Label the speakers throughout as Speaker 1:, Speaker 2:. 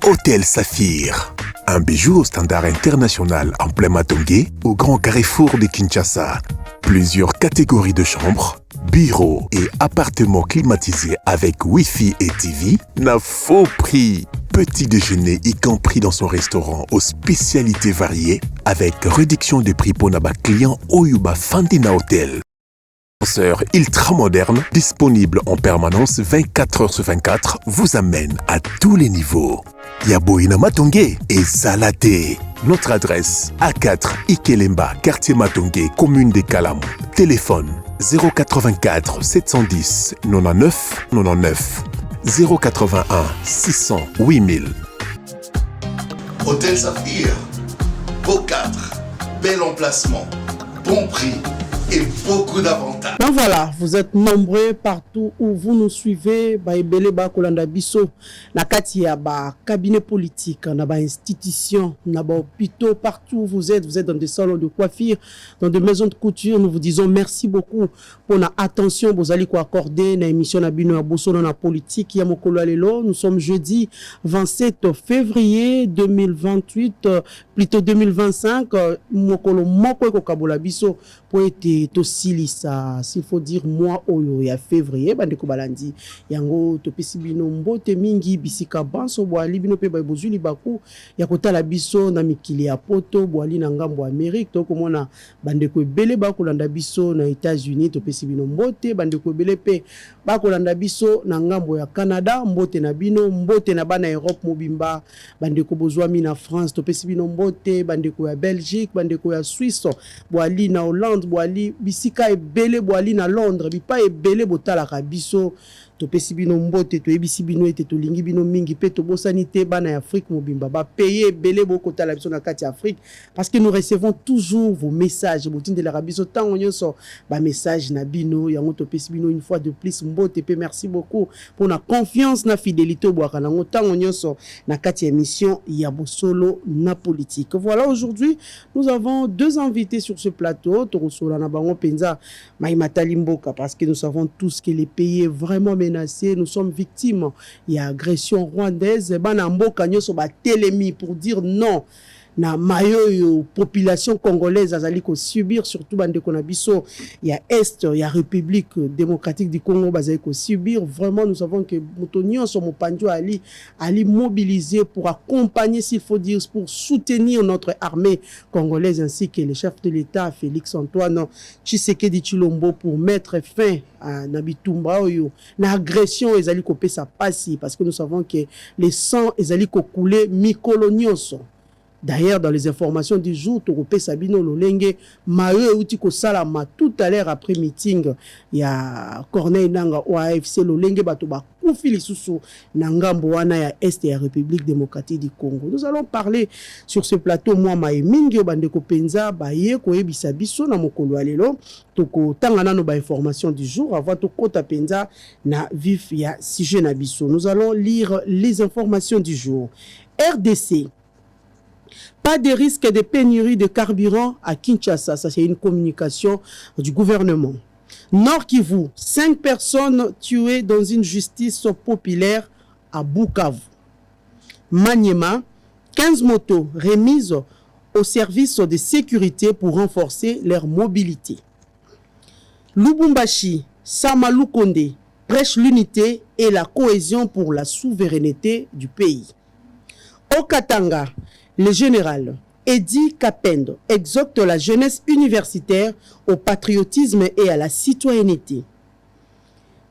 Speaker 1: Hôtel Saphir. Un bijou au standard international en plein Matongé, au grand carrefour de Kinshasa. Plusieurs catégories de chambres, bureaux et appartements climatisés avec Wi-Fi et TV n'a faux prix. Petit déjeuner y compris dans son restaurant aux spécialités variées avec réduction de prix pour naba client Oyuba Fandina Hotel. Ascenseur ultra moderne, disponible en permanence 24 heures sur 24, vous amène à tous les niveaux. Yaboina Matongé et Zalaté. Notre adresse A4 Ikelemba, quartier Matongé, commune des Kalam. Téléphone 084 710 99 99 081 600 8000.
Speaker 2: Hôtel Saphir, beau cadre, bel emplacement, bon prix et beaucoup d'avantages.
Speaker 3: Ben voilà, vous êtes nombreux partout où vous nous suivez. Baibele ba kolanda biso na kati ya ba cabinet politique, na ba institution, na ba hôpitaux, partout où vous êtes dans des salons de coiffure, dans des maisons de couture. Nous vous disons merci beaucoup pour la attention vous allez ko accorder na émission na bino ya boso na politique ya mokolo lelo. Nous sommes jeudi 27 février 2028, plutôt 2025. Mokolo moko ko kabola biso pour être tosilisa, s'il faut dire mois oyo ya février bande ko balandi yango topesi bino mbote mingi bisika banso boali bino pe bozuli baku ya kotala biso na mikili ya poto boali na ngambo Amérique to komona bande ko ebele bakolanda biso na États-Unis topesi bino mbote bande ko ebele pe bakolanda biso na ngambo ya Canada mbote na bino mbote na bana Europe mobimba bande ko bozwami na France topesi bino mbote bande ko ya Belgique bande ko ya Suisse boali na Hollande boali bisika ebele boali na Londres bipa ebele botalaka biso topesi bino mbote toyebisi bino ete tolingi bino mingi pe tobosani te bana ya Afrique mobimba ba payer ebele bokotala biso na kati ya Afrique parce que nous recevons toujours vos messages botindela biso tango nyonso ba message na bino yango topesi bino une fois de plus mbote pe merci beaucoup pour la confiance na fidélité boaka nango tango nyonso na kati ya émission ya bosolo na politique. Voilà, aujourd'hui nous avons deux invités sur ce plateau torosola na bango penza Maïmatali Mboka parce que nous savons tous que les pays est vraiment menacés, nous sommes victimes. Il y a agression rwandaise, bana mboka nyoso ba telemi pour dire non na mayo population congolaise azali ko subir surtout bande ko na biso il y a est il y a République démocratique du Congo bazali ko subir. Vraiment nous savons que motonio so mopanjo ali mobiliser pour accompagner s'il faut dire pour soutenir notre armée congolaise ainsi que le chef de l'État Félix Antoine Tshisekedi Tshilombo pour mettre fin à Nabitumba oyo na agression ezali ko pesa pasi parce que nous savons que les sang ezali ko couler mikolonioso. D'ailleurs, dans les informations du jour, Toropé Sabino Lolenge, Maë Outiko Salama, tout à l'heure après meeting, il y a Corneille Nanga, OAFC Lolenge, Batoba, Koufili Soussou, Nangambo, Wana, ya Est et la République démocratique du Congo. Nous allons parler sur ce plateau, moi, Maë Mingi, Bandeko Penza, Baye, Koye Bisabiso, Namokolo Alelo, Toko Tangana, no ba information du jour, avant Toko Tapenza, na vif, ya Sije Nabiso. Nous allons lire les informations du jour. RDC. Pas de risque de pénurie de carburant à Kinshasa. Ça, c'est une communication du gouvernement. Nord Kivu, 5 personnes tuées dans une justice populaire à Bukavu. Maniema, 15 motos remises au service de sécurité pour renforcer leur mobilité. Lubumbashi, Samalou Konde prêche l'unité et la cohésion pour la souveraineté du pays. Au Katanga, le général Edi Kapendo exhorte la jeunesse universitaire au patriotisme et à la citoyenneté.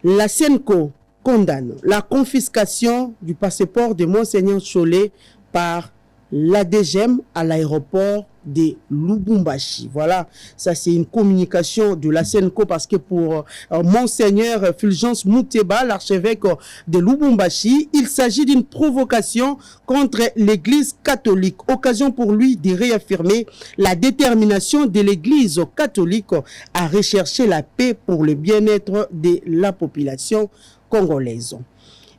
Speaker 3: La Senco condamne la confiscation du passeport de Monseigneur Cholet par l'ADGM à l'aéroport de Lubumbashi. Voilà, ça c'est une communication de la Senco parce que pour Monseigneur Fulgence Mouteba, l'archevêque de Lubumbashi, il s'agit d'une provocation contre l'Église catholique. Occasion pour lui de réaffirmer la détermination de l'Église catholique à rechercher la paix pour le bien-être de la population congolaise.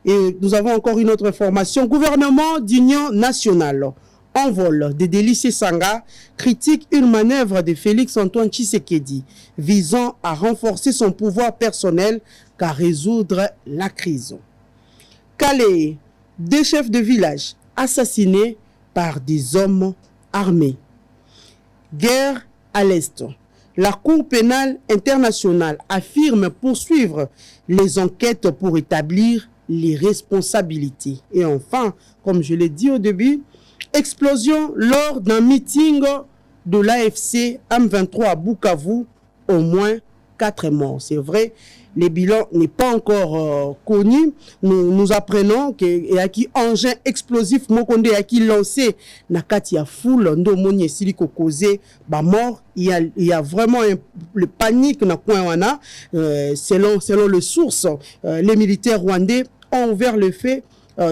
Speaker 3: Et nous avons encore une autre information. Gouvernement d'union nationale. Envol de Délice Sanga critique une manœuvre de Félix Antoine Tshisekedi visant à renforcer son pouvoir personnel qu'à résoudre la crise. Calais, deux chefs de village assassinés par des hommes armés. Guerre à l'Est. La Cour pénale internationale affirme poursuivre les enquêtes pour établir les responsabilités. Et enfin, comme je l'ai dit au début, explosion lors d'un meeting de l'AFC M23 à Bukavu, au moins 4 morts. C'est vrai, le bilan n'est pas encore connu. Nous apprenons qu'il y a qui engin explosif mokonde a qui lancé nakati ya foule ndo moni siliko causé ba mort. Il y a vraiment le panique na coin wana. Selon les sources, les militaires rwandais ont ouvert le feu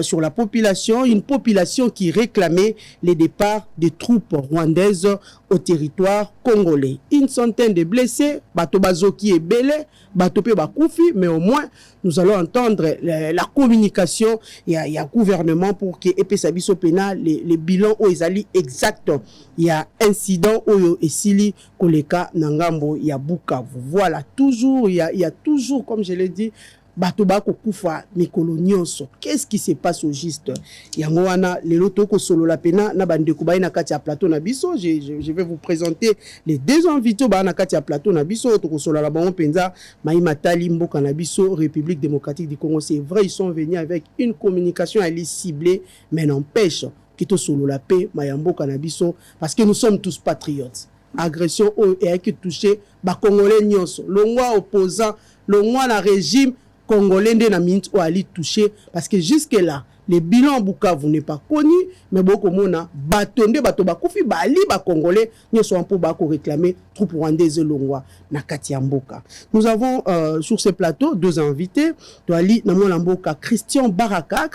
Speaker 3: sur la population, une population qui réclamait les départs des troupes rwandaises au territoire congolais. Une centaine de blessés, bato bazoki et belé, bato pe bakoufi, mais au moins nous allons entendre la communication. Il y a gouvernement pour que epesabiso pena les bilans au ezali exact. Il y a incident au esili koleka nangambo ya Bukavu. Voilà, toujours il y a toujours, comme je l'ai dit, bato bako kufa mikolo nyonso. Qu'est-ce qui se passe au juste? Yango wana lelo toko solo la pena na bandeko ba na kati ya plateau na biso. Je vais vous présenter les deux invités ba na kati ya plateau na biso toko solo la bango penza Maïma Tali Mboka na biso République démocratique du Congo. C'est vrai, ils sont venus avec une communication elle est ciblée, mais n'empêche que solo la paix Mayambo Kanabiso parce que nous sommes tous patriotes. Agression et qui touché ba congolais nyonso. Longwa opposant, longwa na régime congolais na minute ou ali touché parce que jusque là le bilan Bukavu n'est pas connu, mais beaucoup mona batonde bato bakufi bali ba congolais ne sont pour bako réclamer troupes rwandaises longwa na kati ya mboka. Nous avons sur ce plateau deux invités, Toali na mboka Christian Baraka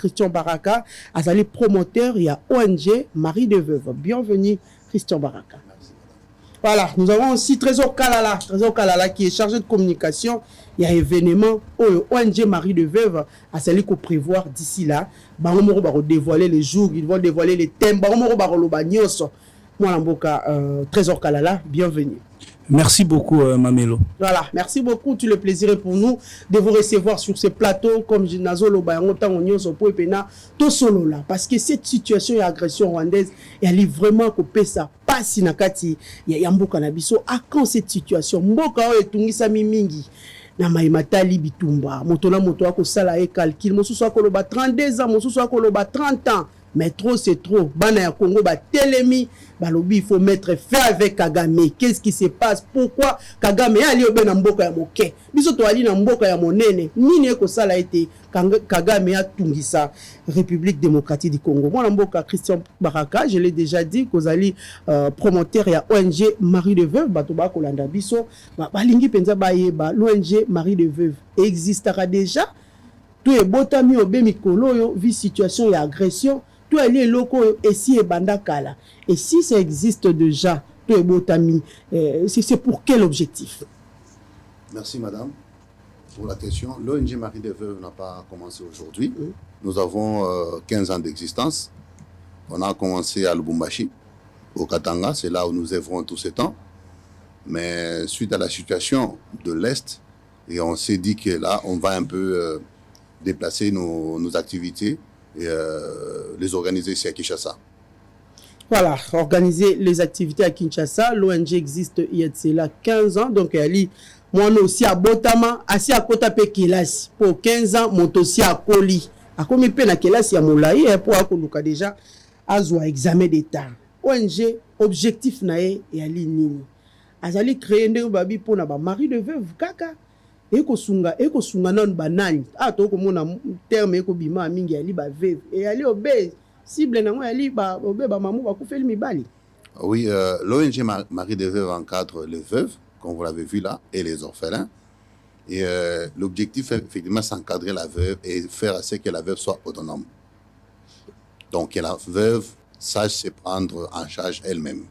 Speaker 3: azali promoteur il y a ONG Marie de Veuve. Bienvenue Christian Baraka. Voilà, nous avons aussi Trésor Kalala qui est chargé de communication. Il y a événement ONG Marie de Veuve à celui qu'on prévoir d'ici là. Baromoro va dévoiler les jours, ils vont dévoiler les thèmes. Baromoro va relobagnos. Moi, Mboka Trésor Kalala, bienvenue.
Speaker 4: Merci beaucoup, Mamelo.
Speaker 3: Voilà, merci beaucoup. Tout le plaisir est pour nous de vous recevoir sur ce plateau comme Nazolo Bayango Tangonyo Sopo et Pena Tosolo là. Parce que cette situation d'agression rwandaise, elle est vraiment coupée ça. Pas si nakati ya Mboka na biso. À quand cette situation? Mboka o etungisa mingi. Na Maïma Tali Bitumba. Motona moto ako sala e calcul. Mosusu ako loba 32 ans, mosusu ako loba 30 ans. Mais trop c'est trop. Bana ya Congo ba telemi, balobi il faut mettre fin avec Kagame. Qu'est-ce qui se passe? Pourquoi Kagame ali obe na mboka ya moke? Biso to ali na mboka ya monene. Nini eko sala ete Kagame a tungisa République démocratique du Congo. Moi mboka Christian Baraka, je l'ai déjà dit kozali promoteur ya ONG Marie de Veuve bato ba kolanda biso. Balingi penza ba yeba l'ONG Marie de Veuve existera déjà. Tout est botami obe mikolo yo vi situation ya agression. Tout est lié loco et si et bandakala. Et si ça existe déjà, tout est botami, c'est pour quel objectif?
Speaker 5: Merci madame pour la question. L'ONG Marie de Veuve n'a pas commencé aujourd'hui. Nous avons 15 ans d'existence. On a commencé à Lubumbashi, au Katanga, c'est là où nous œuvrons tout ce temps. Mais suite à la situation de l'Est, et on s'est dit que là, on va un peu déplacer nos activités et les organiser ici à Kinshasa.
Speaker 3: Voilà, organiser les activités à Kinshasa. L'ONG existe il y a cela 15 ans. Donc, Ali, moi aussi à Botama, assis à Kotape Kelasi. Pour 15 ans, mon aussi à Koli. A comme il peine à Kelasi à Moulaï, pour Akoluka déjà, à Zoua examen d'État. ONG, objectif nae et Ali Nini. Azali créer un babi pour na ba Marie de Veuve, kaka. Eko sunga non banani to ko mona terme eko bima mingi ali ba veuve et ali obé cible na moi ali ba obé ba mamu ba kufeli mibali.
Speaker 5: Oui, l'ONG Marie de Veuve encadre les veuves comme vous l'avez vu là et les orphelins et l'objectif effectivement c'est encadrer la veuve et faire à ce que la veuve soit autonome. Donc que la veuve sache se prendre en charge elle-même.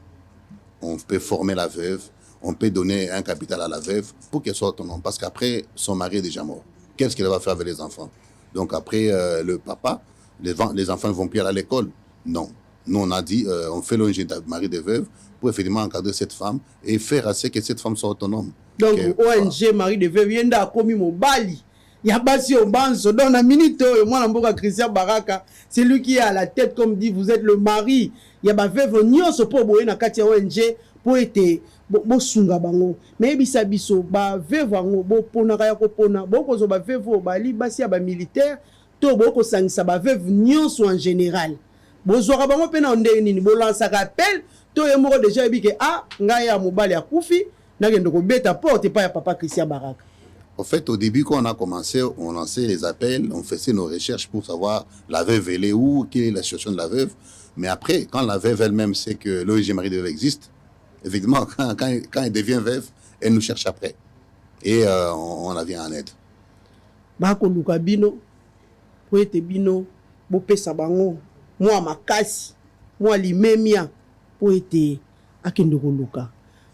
Speaker 5: On peut former la veuve. On peut donner un capital à la veuve pour qu'elle soit autonome. Parce qu'après, son mari est déjà mort. Qu'est-ce qu'elle va faire avec les enfants? Donc après, le papa, les enfants ne vont plus aller à l'école. Non. Nous, on a dit, on fait l'ONG Marie de Veuve pour effectivement encadrer cette femme et faire à ce que cette femme soit autonome.
Speaker 3: Donc, ONG Marie de Veuve, il y a commis Mobali. ya basi obanso dans la minute moi mboka Christian Baraka, c'est lui qui est à la tête, comme dit, vous êtes le mari ya ba veuve nyonso po boye na kati ya ONG po ete bo sunga bango mais bisa biso ba veuve ngo bo pona ya ko pona bo ko zo ba veuve ba li basi ya ba militaire to bo ko sangisa ba veuve nyonso en général bo zo ka bango pena onde nini bo lancer appel to ye moko déjà ebike ngai ya mobali ya kufi na kendo ko beta porte pa ya papa Christian Baraka.
Speaker 5: En fait, au début, quand on a commencé, on lançait les appels, on faisait nos recherches pour savoir la veuve, elle est où, quelle est la situation de la veuve. Mais après, quand la veuve elle-même sait que l'ONG Marie de Veuve existe, effectivement, quand elle devient veuve, elle nous cherche après. Et on la vient en aide.
Speaker 3: Bako luka bino, po ete bino, bo pesa bango, moi makasi, moi limemia, po ete akendo ko luka.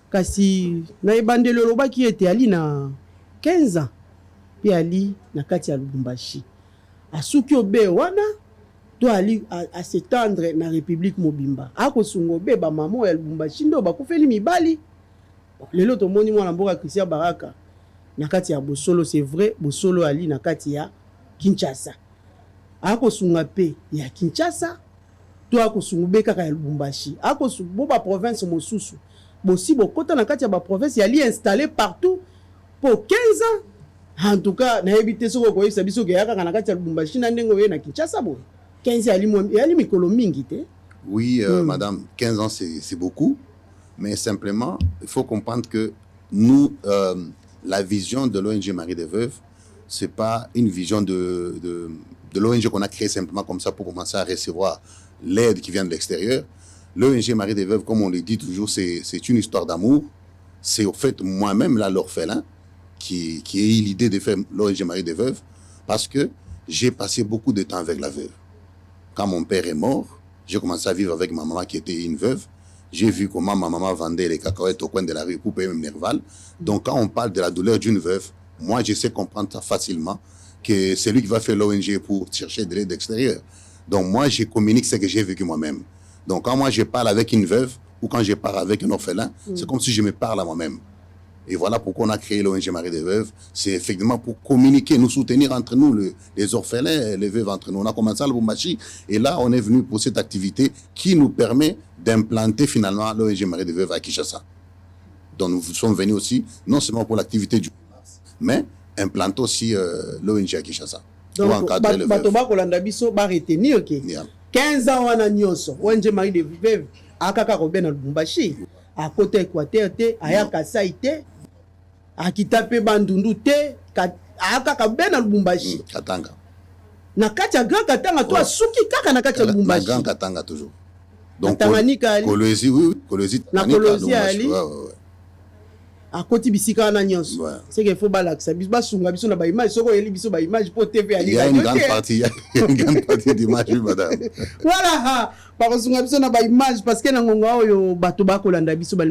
Speaker 3: Kasi na ebandelo lobaki ete ali na 15 ans puis ali na kati ya Lubumbashi asuki obe wana to ali à s'étendre na République Mobimba ako sungo be ba mamo ya Lubumbashi ndo bakufeli mibali lelo to moni mwana mboka Christian Baraka na kati ya Bosolo. C'est vrai, Bosolo ali na kati ya Kinshasa ako sunga pe ya Kinshasa to ako sungo be kaka ya Lubumbashi ako sungo ba province mosusu bosi bokota na kati ya ba province yali installé partout pour 15 ans. En tout cas, na habité soko ko yesa biso ke yaka na kati ya Lubumbashi na ndengo ye na Kinshasa bo 15 ali mikolo mingi te.
Speaker 5: Oui, madame, 15 ans c'est beaucoup, mais simplement il faut comprendre que nous la vision de l'ONG Marie des Veuves, c'est pas une vision de l'ONG qu'on a créée simplement comme ça pour commencer à recevoir l'aide qui vient de l'extérieur. L'ONG Marie des Veuves, comme on le dit toujours, c'est une histoire d'amour. C'est au fait moi-même là l'orphelin qui a eu l'idée de faire l'ONG Marie des Veuves parce que j'ai passé beaucoup de temps avec la veuve. Quand mon père est mort, j'ai commencé à vivre avec ma maman qui était une veuve. J'ai vu comment ma maman vendait les cacahuètes au coin de la rue pour payer même Nerval. Donc quand on parle de la douleur d'une veuve, moi je sais comprendre ça facilement que c'est lui qui va faire l'ONG pour chercher de l'aide extérieure. Donc moi je communique ce que j'ai vécu moi-même. Donc quand moi je parle avec une veuve ou quand je parle avec un orphelin, c'est comme si je me parle à moi-même. Et voilà pourquoi on a créé l'ONG Marie des Veuves. C'est effectivement pour communiquer, nous soutenir entre nous, les orphelins, les veuves entre nous. On a commencé à Lubumbashi et là, on est venu pour cette activité qui nous permet d'implanter finalement l'ONG Marie des Veuves à Kinshasa. Donc nous sommes venus aussi, non seulement pour l'activité du mars, mais implanter aussi l'ONG à Kinshasa.
Speaker 3: Donc, Batoba Kolanda Biso va retenir que 15 ans wana nyonso, ONG Marie des Veuves, akaka Robena Lubumbashi, à côté Équateur, à Kasai, à Kitape Bandundu, à Kakabena Lubumbashi.
Speaker 5: Katanga.
Speaker 3: Na kati ya Grand Katanga, toi, Suki Kaka na kati ya Lubumbashi.
Speaker 5: Grand Katanga toujours. Donc,
Speaker 3: Tanganyika Ali.
Speaker 5: Kolwezi, oui, Kolwezi.
Speaker 3: Na Kolwezi Ali.
Speaker 5: Ouais.
Speaker 3: À côté bisika na nyonso. C'est qu'il faut balakisa biso basunga biso na ba image soko yeli biso ba image pour TV Ali.
Speaker 5: Il y a une grande partie, d'image, oui, madame.
Speaker 3: Voilà, par sunga biso na ba image parce que na ngonga oyo bato ba kolanda biso ba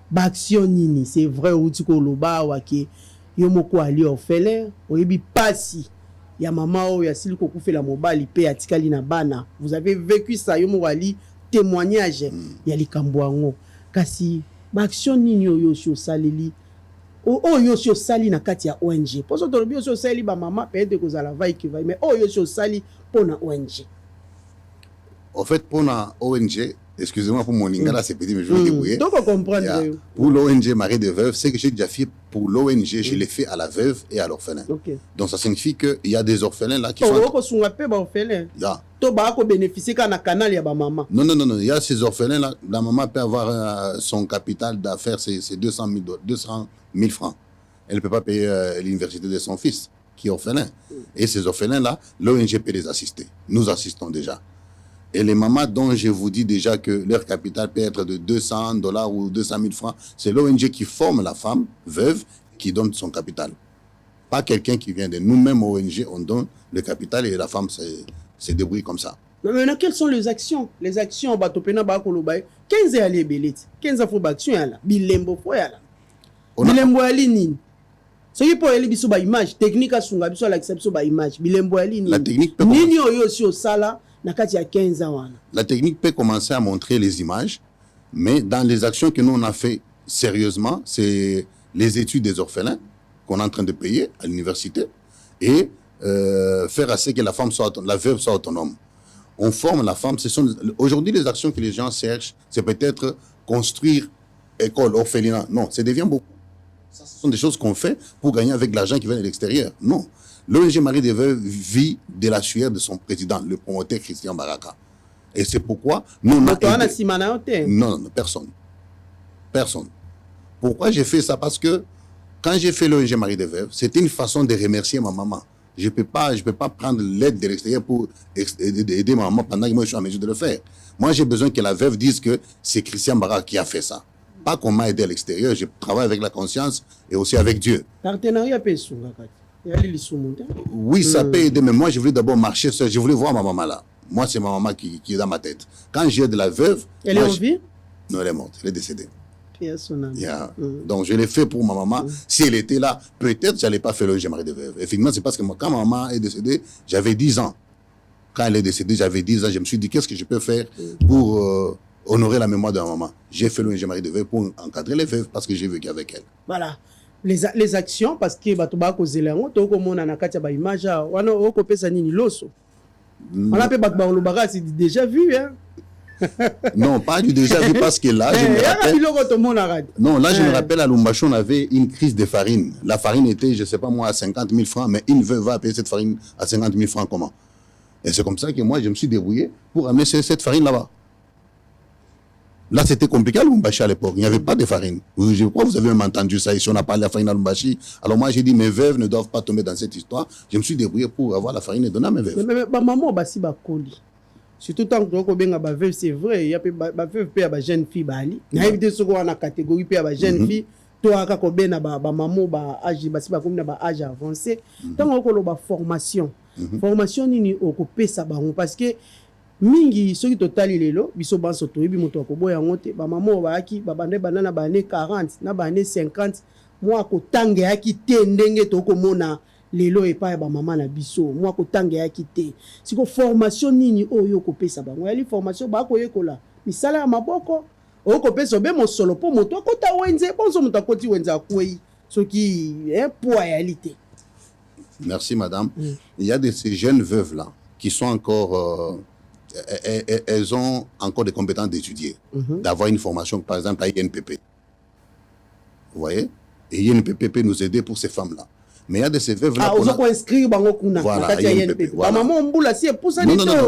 Speaker 3: ba action nini. C'est vrai uti ko loba wake yo moko ali orphelin, oyebi pasi ya mama oyo ya siliko kufela mobali pe atikali na bana. Vous avez vécu ça yo moko ali témoignage ya likambo yango. Kasi action nini oyo sio saleli oyo sio sali na kati ya ONG poso to bio sio sali ba mama peut-être que la vai qui va mais oyo sio sali pona ONG.
Speaker 5: En fait pour la ONG, excusez-moi pour mon lingala c'est petit mais je vais débrouiller.
Speaker 3: Donc on comprend
Speaker 5: pour l'ONG Marie des Veuves, c'est que j'ai déjà fait pour l'ONG, je l'ai fait à la veuve et à l'orphelin. Donc ça signifie que il y a des orphelins là qui sont
Speaker 3: sunga pe ba orphelin. To ba ko bénéficier kana canal ya ba maman.
Speaker 5: Non, il y a ces orphelins là, la maman peut avoir son capital d'affaires c'est 200 000 francs. Elle ne peut pas payer l'université de son fils qui est orphelin. Et ces orphelins là, l'ONG peut les assister. Nous assistons déjà. Et les mamans dont je vous dis déjà que leur capital peut être de $200 ou 200 000 francs, c'est l'ONG qui forme la femme veuve qui donne son capital. Pas quelqu'un qui vient de nous-mêmes, ONG, on donne le capital et la femme se débrouille comme ça.
Speaker 3: Mais maintenant, quelles sont les actions? Les actions, 15 ans, 15 ans, action, bilembo, bilembo, nini? Ce qui peut aller biso ba image, technique à sunga biso la biso ba image, bilembo, nini?
Speaker 5: La technique peut
Speaker 3: nini oyo si au sala, na kati ya 15 ans.
Speaker 5: La technique peut commencer à montrer les images, mais dans les actions que nous on a fait sérieusement, c'est les études des orphelins qu'on est en train de payer à l'université et faire à ce que la veuve soit autonome. On forme la femme. Aujourd'hui, les actions que les gens cherchent, c'est peut-être construire école, orphelinat. Non, ça devient beaucoup. Ça, ce sont des choses qu'on fait pour gagner avec l'argent qui vient de l'extérieur. Non. L'ONG Marie des Veuves vit de la sueur de son président, le promoteur Christian Baraka. Et c'est pourquoi nous... Non, personne. Personne. Pourquoi j'ai fait ça? Parce que quand j'ai fait l'ONG Marie des Veuves, c'était une façon de remercier ma maman. Je peux pas prendre l'aide de l'extérieur pour aider ma maman pendant que moi je suis en mesure de le faire. Moi, j'ai besoin que la veuve dise que c'est Christian Baraka qui a fait ça. Pas qu'on m'a aidé à l'extérieur. Je travaille avec la conscience et aussi avec Dieu.
Speaker 3: Partenariat
Speaker 5: oui, ça peut aider, mais moi, je voulais d'abord marcher seul. Je voulais voir ma maman là. Moi, c'est ma maman qui est dans ma tête. Quand j'ai de la veuve...
Speaker 3: Elle est en vie?
Speaker 5: Non, elle est morte. Elle est décédée.
Speaker 3: Yeah.
Speaker 5: Donc, je l'ai fait pour ma maman. Si elle était là, peut-être je n'allais pas faire l'ONG Marie des Veuves. Effectivement, c'est parce que quand ma maman est décédée, j'avais 10 ans. Quand elle est décédée, j'avais 10 ans. Je me suis dit, qu'est-ce que je peux faire pour honorer la mémoire de ma maman? J'ai fait l'ONG Marie des Veuves pour encadrer les veuves parce que j'ai vécu avec elle.
Speaker 3: Voilà. Les actions, parce que Batoba Kozelango, Toko Mona Nakatia Baimaja, Wano Oko Pesanini Loso. On a fait Batba Olobaga, c'est déjà vu, hein?
Speaker 5: Non, pas du déjà vu parce que là, je me rappelle... Non, là, je me rappelle, à Lumbashi, on avait une crise de farine. La farine était, je ne sais pas moi, à 50 000 francs, mais une veuve va payer cette farine à 50 000 francs comment? Et c'est comme ça que moi, je me suis débrouillé pour amener cette farine là-bas. Là, c'était compliqué à Lumbashi à l'époque. Il n'y avait pas de farine. Je crois que vous avez même entendu ça ici. On a parlé de la farine à Lumbashi. Alors moi, j'ai dit, mes veuves ne doivent pas tomber dans cette histoire. Je me suis débrouillé pour avoir la farine et donner à mes veuves.
Speaker 3: Mais maman, basi bakoli. Surtout tant que tu as veuve, c'est vrai. Il y a des veuve qui ont jeune fille. Il y a des gens qui ont une catégorie qui ont jeune fille. Toi, quand tu as maman, âge avancé. Tant que tu as formation. Formation, tu as ça. Parce que mingi soki totali lelo biso banso toyebi moto akoboya ngote ba mama baaki babande banana ba année 40 na ba année 50 moi kotange yaki te ndenge tokomona lelo epa ba mama na biso moi kotange yaki te siko formation nini oyo kopesa bango yali formation ba ko yekola misala ya maboko okopesa be mosolo po moto akota wenze bonso moto akoti wenze akwei soki poids yalité.
Speaker 5: Merci madame. Il y a de ces jeunes veuves là qui sont encore elles ont encore des compétences d'étudier, d'avoir une formation, par exemple, à INPP. Vous voyez? Et INPP peut nous aider pour ces femmes-là. Mais il y a de ces veuves-là.
Speaker 3: Ah, on inscrire
Speaker 5: voilà, INPP. Voilà. Non,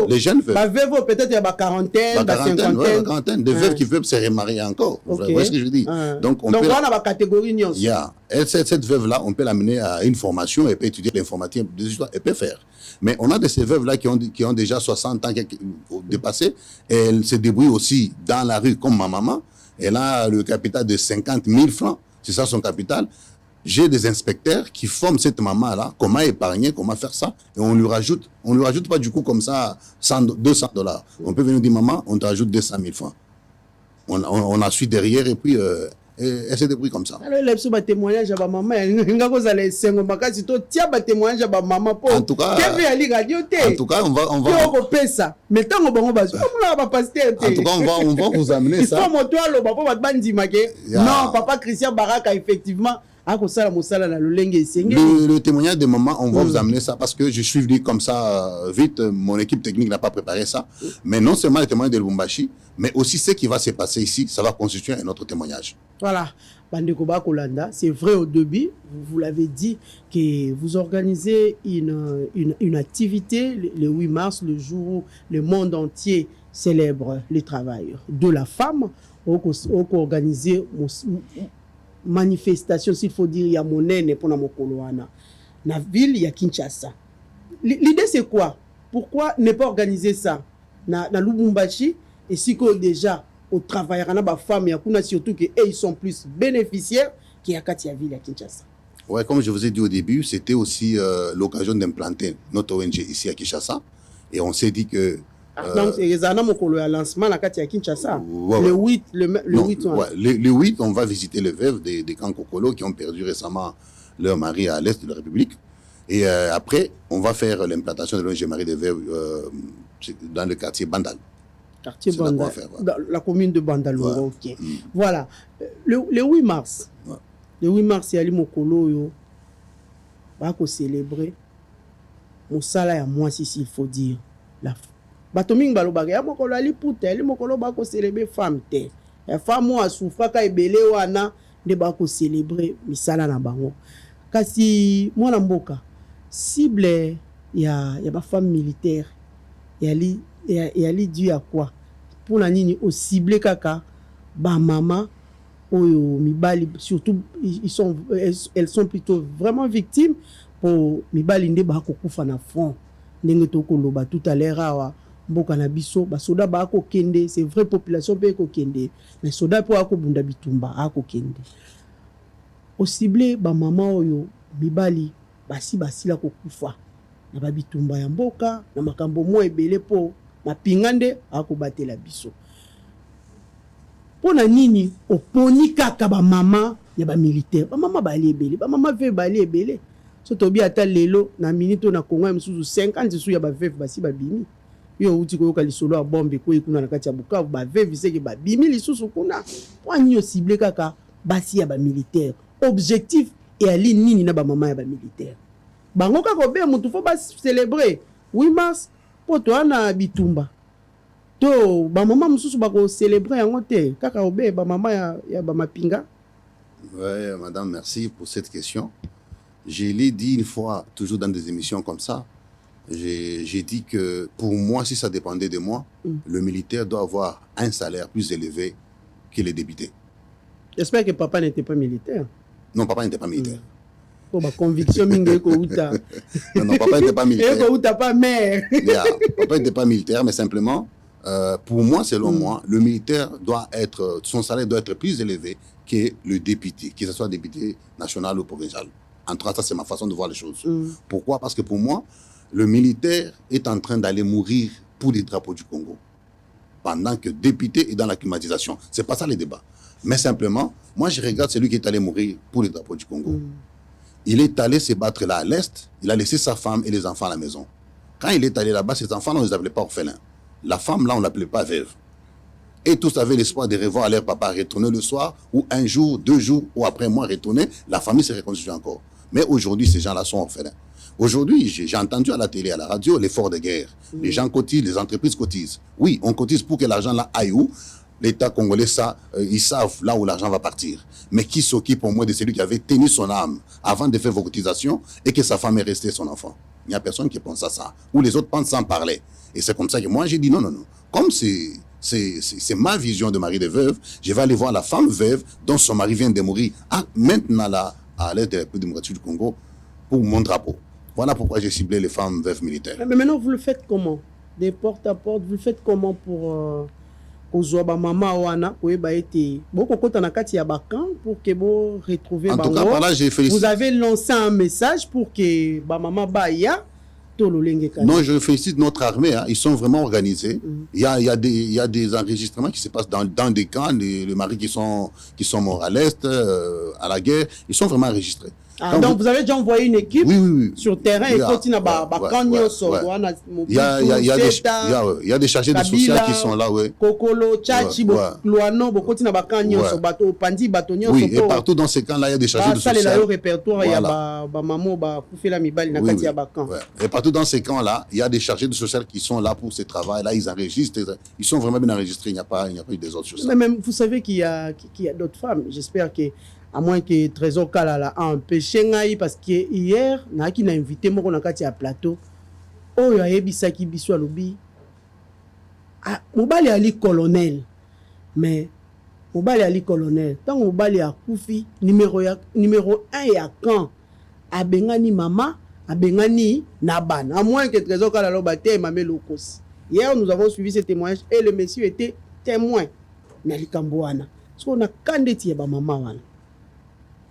Speaker 5: les jeunes veuves.
Speaker 3: Peut-être il y a quarantaine,
Speaker 5: cinquantaine. Des veuves qui veulent se remarier encore. Vous voyez ce que je dis? Donc, on a
Speaker 3: la catégorie.
Speaker 5: Cette veuve-là, on peut l'amener à une formation, elle peut étudier l'informatique, elle peut faire. Mais on a de ces veuves-là qui ont déjà 60 ans dépassés. Elle se débrouille aussi dans la rue comme ma maman. Elle a le capital de 50 000 francs. C'est ça son capital. J'ai des inspecteurs qui forment cette maman-là, comment épargner, comment faire ça. Et on lui rajoute pas du coup comme ça $200. On peut venir dire, maman, on te rajoute 200 000 francs. On a su derrière et puis... elle se débrouille comme ça.
Speaker 3: Alors, il y a témoignage à maman. En tout cas,
Speaker 5: on va vous amener ça.
Speaker 3: Non, papa Christian Baraka, effectivement.
Speaker 5: Le témoignage de maman, on va vous amener ça parce que je suis venu comme ça vite. Mon équipe technique n'a pas préparé ça. Mais non seulement le témoignage de Lubumbashi, mais aussi ce qui va se passer ici, ça va constituer un autre témoignage.
Speaker 3: Voilà. Bandekoba Kolanda, c'est vrai au début, vous l'avez dit, que vous organisez une activité le 8 mars, le jour où le monde entier célèbre le travail de la femme. On organiser manifestation, s'il faut dire, il y a monnaie pour la Mokoloana. Dans la ville, il y a Kinshasa. L'idée, c'est quoi? Pourquoi ne pas organiser ça dans Lubumbashi et si que déjà au travail, il y a des femmes, surtout qu'ils sont plus bénéficiaires qu'il y a Katia Ville à Kinshasa.
Speaker 5: Ouais, comme je vous ai dit au début, c'était aussi l'occasion d'implanter notre ONG ici à Kinshasa. Et on s'est dit que...
Speaker 3: donc, il y a un lancement à Kinshasa. Le 8,
Speaker 5: le 8, on va visiter les veuves des Kankokolo qui ont perdu récemment leur mari à l'est de la République. Et après, on va faire l'implantation de l'ONG Marie des Veuves dans le quartier Bandal.
Speaker 3: Quartier Bandal, dans la commune de Bandal. Ouais. Ok. Voilà. Le 8 mars, le 8 mars, il y a l'Imokolo, il va célébrer mosala ya mwasi s'il faut dire la bato mingi balobaka ya mokolo ali puta ali mokolo bako célébrer femme te ya femme mo asufraka ebele wana nde bako célébrer misala na bango kasi mwana mboka cible ya ba femme militaire yali dû à quoi pour la nini au ciblé kaka ba mama oyo mibali surtout elles sont plutôt vraiment victimes pour mibali nde ba kokufa na front ndenge to koloba tout à l'heure awa mboka na biso ba soda ba ko kende c'est vrai population pe ko kende mais soda po ako bunda bitumba ako kende au ciblé ba mama oyo mibali basi la kokufa na ba bitumba ya mboka na makambo mo ebele po mapingande ako batela biso pona nini oponi kaka ba mama ya ba militaire ba mama bali ebele ba mama ve bali ebele so tobi ata lelo na minute na Kongo msusu 50 su ya ba veve basi ba bimi yo uti ko lisolo ya bombe ko ikuna na kati ya Bukavu ba veve seke ba bimi lisusu kuna wani yo cible kaka basi ya ba militaire objectif et ali nini na ba mama ya ba militaire bango kaka be mutu fo ba célébrer 8 mars po to ana bitumba to ba mama mususu ba ko célébrer yango te kaka obe ba mama ya ba mapinga.
Speaker 5: Ouais, madame, merci pour cette question. Je l'ai dit une fois, toujours dans des émissions comme ça. J'ai dit que pour moi, si ça dépendait de moi, le militaire doit avoir un salaire plus élevé que les députés.
Speaker 3: J'espère que papa n'était pas militaire.
Speaker 5: Non, papa n'était pas militaire.
Speaker 3: Pour ma conviction,
Speaker 5: non, papa n'était pas militaire.
Speaker 3: Pas mère.
Speaker 5: Yeah, papa n'était pas militaire, mais simplement, pour moi, selon moi, le militaire doit être, son salaire doit être plus élevé que le député, que ce soit député national ou provincial. En tout cas, ça, c'est ma façon de voir les choses. Pourquoi? Parce que pour moi, le militaire est en train d'aller mourir pour les drapeaux du Congo, pendant que le député est dans la climatisation. C'est pas ça le débat. Mais simplement, moi, je regarde celui qui est allé mourir pour les drapeaux du Congo. Il est allé se battre là à l'Est. Il a laissé sa femme et les enfants à la maison. Quand il est allé là-bas, ses enfants, on ne les appelait pas orphelins. La femme, là, on ne l'appelait pas veuve. Et tous avaient l'espoir de revoir leur papa retourner le soir, ou un jour, 2 jours, ou après moi retourner. La famille se reconstitue encore. Mais aujourd'hui, ces gens-là sont orphelins. Aujourd'hui, j'ai entendu à la télé, à la radio, l'effort de guerre. Les gens cotisent, les entreprises cotisent. Oui, on cotise pour que l'argent là aille où? L'État congolais, ça, ils savent là où l'argent va partir. Mais qui s'occupe au moins de celui qui avait tenu son âme avant de faire vos cotisations et que sa femme est restée son enfant? Il n'y a personne qui pense à ça. Ou les autres pensent sans parler. Et c'est comme ça que moi, j'ai dit non. Comme c'est ma vision de mari de veuve, je vais aller voir la femme veuve dont son mari vient de mourir maintenant là, à l'est de la République démocratique du Congo pour mon drapeau. Voilà pourquoi j'ai ciblé les femmes veuves militaires.
Speaker 3: Mais maintenant, vous le faites comment? Des porte à porte, vous le faites comment pour maman wana koyeba été boko kota na kati ya bakan pour que vous retrouver
Speaker 5: en tout cas par là j'ai félicité.
Speaker 3: Vous avez lancé un message pour que ba maman baya to lolenge kana.
Speaker 5: Non, je félicite notre armée, hein. Ils sont vraiment organisés. Il y a des enregistrements qui se passent dans des camps, les maris qui sont morts à l'est, à la guerre, ils sont vraiment enregistrés.
Speaker 3: Ah, donc vous avez déjà envoyé une équipe sur terrain et continue à
Speaker 5: il y a des chargés de social qui sont là,
Speaker 3: Kokolo, Tchachi, Luano, continue à bateau, Pandi, Batonio.
Speaker 5: Oui, et partout dans ces camps-là, il y a des chargés de social.
Speaker 3: Ça, le répertoire, il y a maman, la mibali,
Speaker 5: et partout dans ces camps-là, il y a des chargés de social qui sont là pour ce travail-là, ils enregistrent, ils sont vraiment bien enregistrés, il n'y a pas eu des autres sur ça.
Speaker 3: Mais même, vous savez qu'il y a d'autres femmes, j'espère que à moins que Trésor Kalala a empêché ngai parce que hier na ki na invité moko na kati ya plateau oyo ayebisaki biso alobi mobali ali colonel mais mobali ali colonel tant mobali akufi numéro 1 ya camp abengani mama abengani naban à moins que Trésor Kalala bate mamé lokosi. Hier nous avons suivi ce témoignage et le monsieur était témoin na likambo wana so na kandeti ya ba mama wana.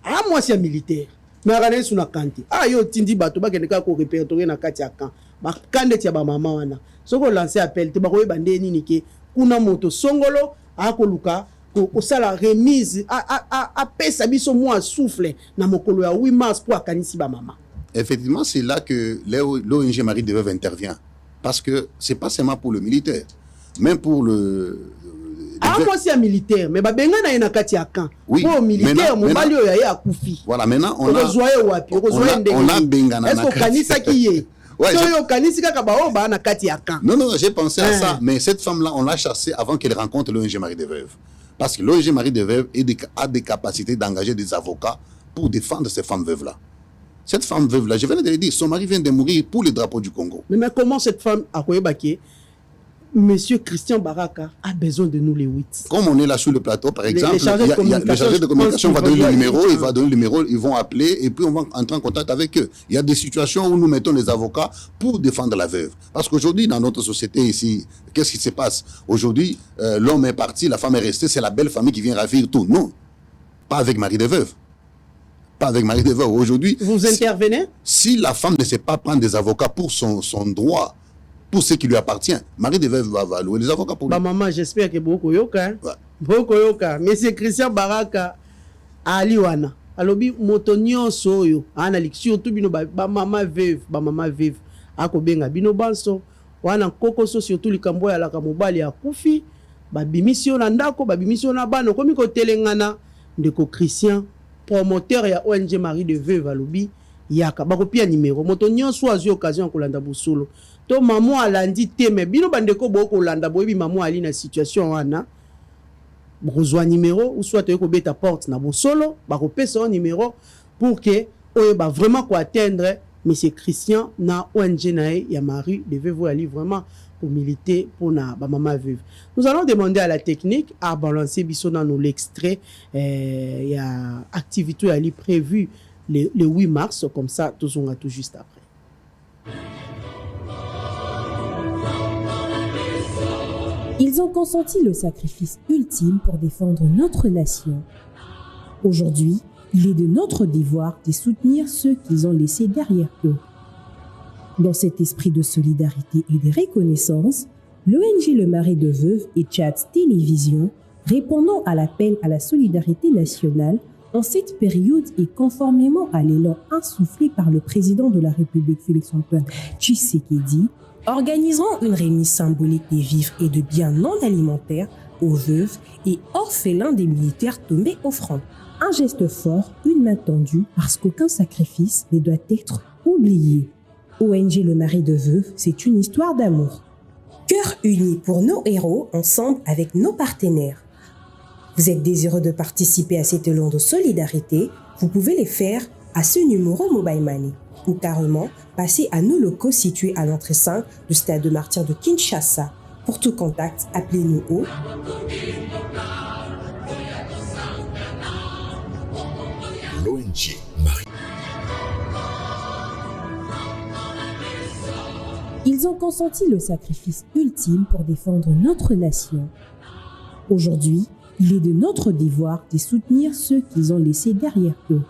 Speaker 3: Ah, moi c'est militaire. Mais regardez sur la kanti. Ah, yo tindi bato ba keneka ko répertorier na kati ya camp. Ba kande tia ba mama wana. Soko lancer appel te ba ko bande nini ke kuna moto songolo a ko luka ko sala remise a pesa biso moi souffle na mokolo ya 8 mars pour akanisi ba mama.
Speaker 5: Effectivement, c'est là que l'ONG Marie de Veuve intervient parce que c'est pas seulement pour le militaire, même pour le
Speaker 3: moi c'est un militaire mais babenga na ina kati ya camp.
Speaker 5: Oui,
Speaker 3: pour militaire mobali oyo ya akufi.
Speaker 5: Voilà, maintenant on a
Speaker 3: bengana.
Speaker 5: Est-ce
Speaker 3: que kanisa kiye
Speaker 5: Ouais, non, j'ai pensé à ça. Mais cette femme-là, on l'a chassée avant qu'elle rencontre l'ONG Marie des Veuves. Parce que l'ONG Marie des Veuves a des capacités d'engager des avocats pour défendre ces femmes veuves-là. Cette femme veuve-là, je viens de le dire, son mari vient de mourir pour le drapeau du Congo.
Speaker 3: Mais comment cette femme a Koyebake, Monsieur Christian Baraka a besoin de nous les 8.
Speaker 5: Comme on est là sur le plateau, par exemple, le chargé de communication va donner le numéro, il va donner le numéro, ils vont appeler et puis on va entrer en contact avec eux. Il y a des situations où nous mettons les avocats pour défendre la veuve. Parce qu'aujourd'hui, dans notre société ici, qu'est-ce qui se passe? Aujourd'hui, l'homme est parti, la femme est restée, c'est la belle famille qui vient ravir tout. Non, pas avec Marie des Veuves. Pas avec Marie des Veuves. Aujourd'hui,
Speaker 3: vous intervenez?
Speaker 5: Si la femme ne sait pas prendre des avocats pour son droit, pour ce qui lui appartient, Marie des Veuves va louer les avocats pour lui.
Speaker 3: Maman, j'espère que beaucoup yoka. Beaucoup yoka. Monsieur Christian Baraka, Aliwana. Alobi motonio soyo. Analik surtout bino ba maman veuve. Ako benga bino banso. Wana koko so surtout likambo ya la kamobali ya kufi. Ba bimission na ndako, ba bimission na bano komi ko telengana ndeko Christian promoteur ya ONG Marie des Veuves alobi yaka bakopia numéro moto nyonso azwi occasion kolanda busolo to maman alandi te me bino bandeko boko landa boyebi maman ali na situation wana bozwa numéro ou soit to beta porte na busolo bakopesa un numéro pour que oyo ba vraiment ko atteindre monsieur Christian na ONG na ya Marie des Veuves ali vraiment pour militer pour na ba maman veuve. Nous allons demander à la technique à balancer biso dans nous l'extrait il y a activité ali prévue le 8 mars, comme ça, tout on a tout juste après.
Speaker 6: Ils ont consenti le sacrifice ultime pour défendre notre nation. Aujourd'hui, il est de notre devoir de soutenir ceux qu'ils ont laissés derrière eux. Dans cet esprit de solidarité et de reconnaissance, l'ONG Le Marais de Veuve et Tchad Télévision, répondant à l'appel à la solidarité nationale, en cette période et conformément à l'élan insoufflé par le président de la République Félix-Antoine Tshisekedi, organiseront une remise symbolique des vivres et de biens non alimentaires aux veuves et orphelins des militaires tombés au front. Un geste fort, une main tendue, parce qu'aucun sacrifice ne doit être oublié. ONG Le Marais de Veuve, c'est une histoire d'amour. Cœur uni pour nos héros, ensemble avec nos partenaires. Vous êtes désireux de participer à cet élan de solidarité, vous pouvez le faire à ce numéro Mobile Money ou carrément passer à nos locaux situés à l'entrée 5 du stade de Martyrs de Kinshasa. Pour tout contact, appelez-nous au
Speaker 1: l'ONG Marie.
Speaker 6: Ils ont consenti le sacrifice ultime pour défendre notre nation. Aujourd'hui, il est de notre devoir de soutenir ceux qu'ils ont laissés derrière eux.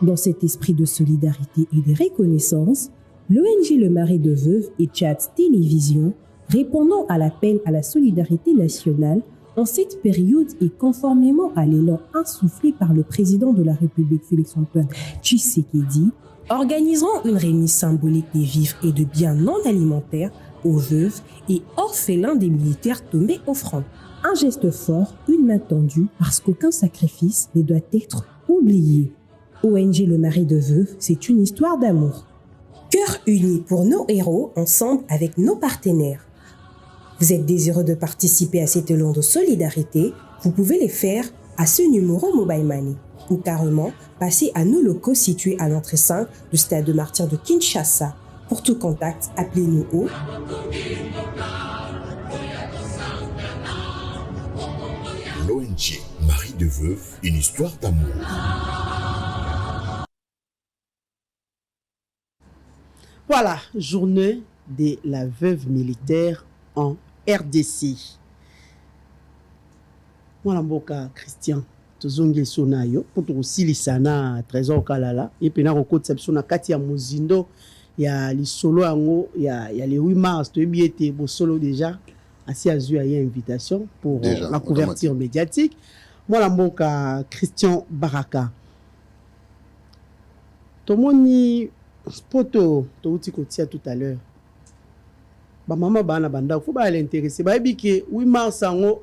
Speaker 6: Dans cet esprit de solidarité et de reconnaissance, l'ONG Le Marais de Veuve et Tchad Télévision, répondant à l'appel à la solidarité nationale, en cette période et conformément à l'élan insoufflé par le président de la République Félix-Antoine Tshisekedi, organiseront une remise symbolique des vivres et de biens non alimentaires aux veuves et orphelins des militaires tombés au front. Un geste fort, une main tendue, parce qu'aucun sacrifice ne doit être oublié. ONG Le Marais de Veuve, c'est une histoire d'amour. Cœur uni pour nos héros, ensemble avec nos partenaires. Vous êtes désireux de participer à cet élan de solidarité, vous pouvez le faire à ce numéro Mobile Money ou carrément passer à nos locaux situés à l'entrée 5 du stade de Martyrs de Kinshasa. Pour tout contact, appelez-nous au
Speaker 1: L'ONG Marie de Veuve, une histoire d'amour.
Speaker 3: Voilà, journée de la veuve militaire en RDC. Moi, mboka Christian, tozongi sonayo, pour aussi lisana trésor kalala, et puis na conception na kati ya mozindo, ya li solo yango, ya le 8 mars, to biete bo solo déjà. Ainsi a eu une invitation pour la couverture médiatique. Moi, la mboka Christian Baraka. Tomoni poto to uti kotia tout à l'heure. Ba mama bana banda faut ba l'intéresser. Ba biki 8 mars ango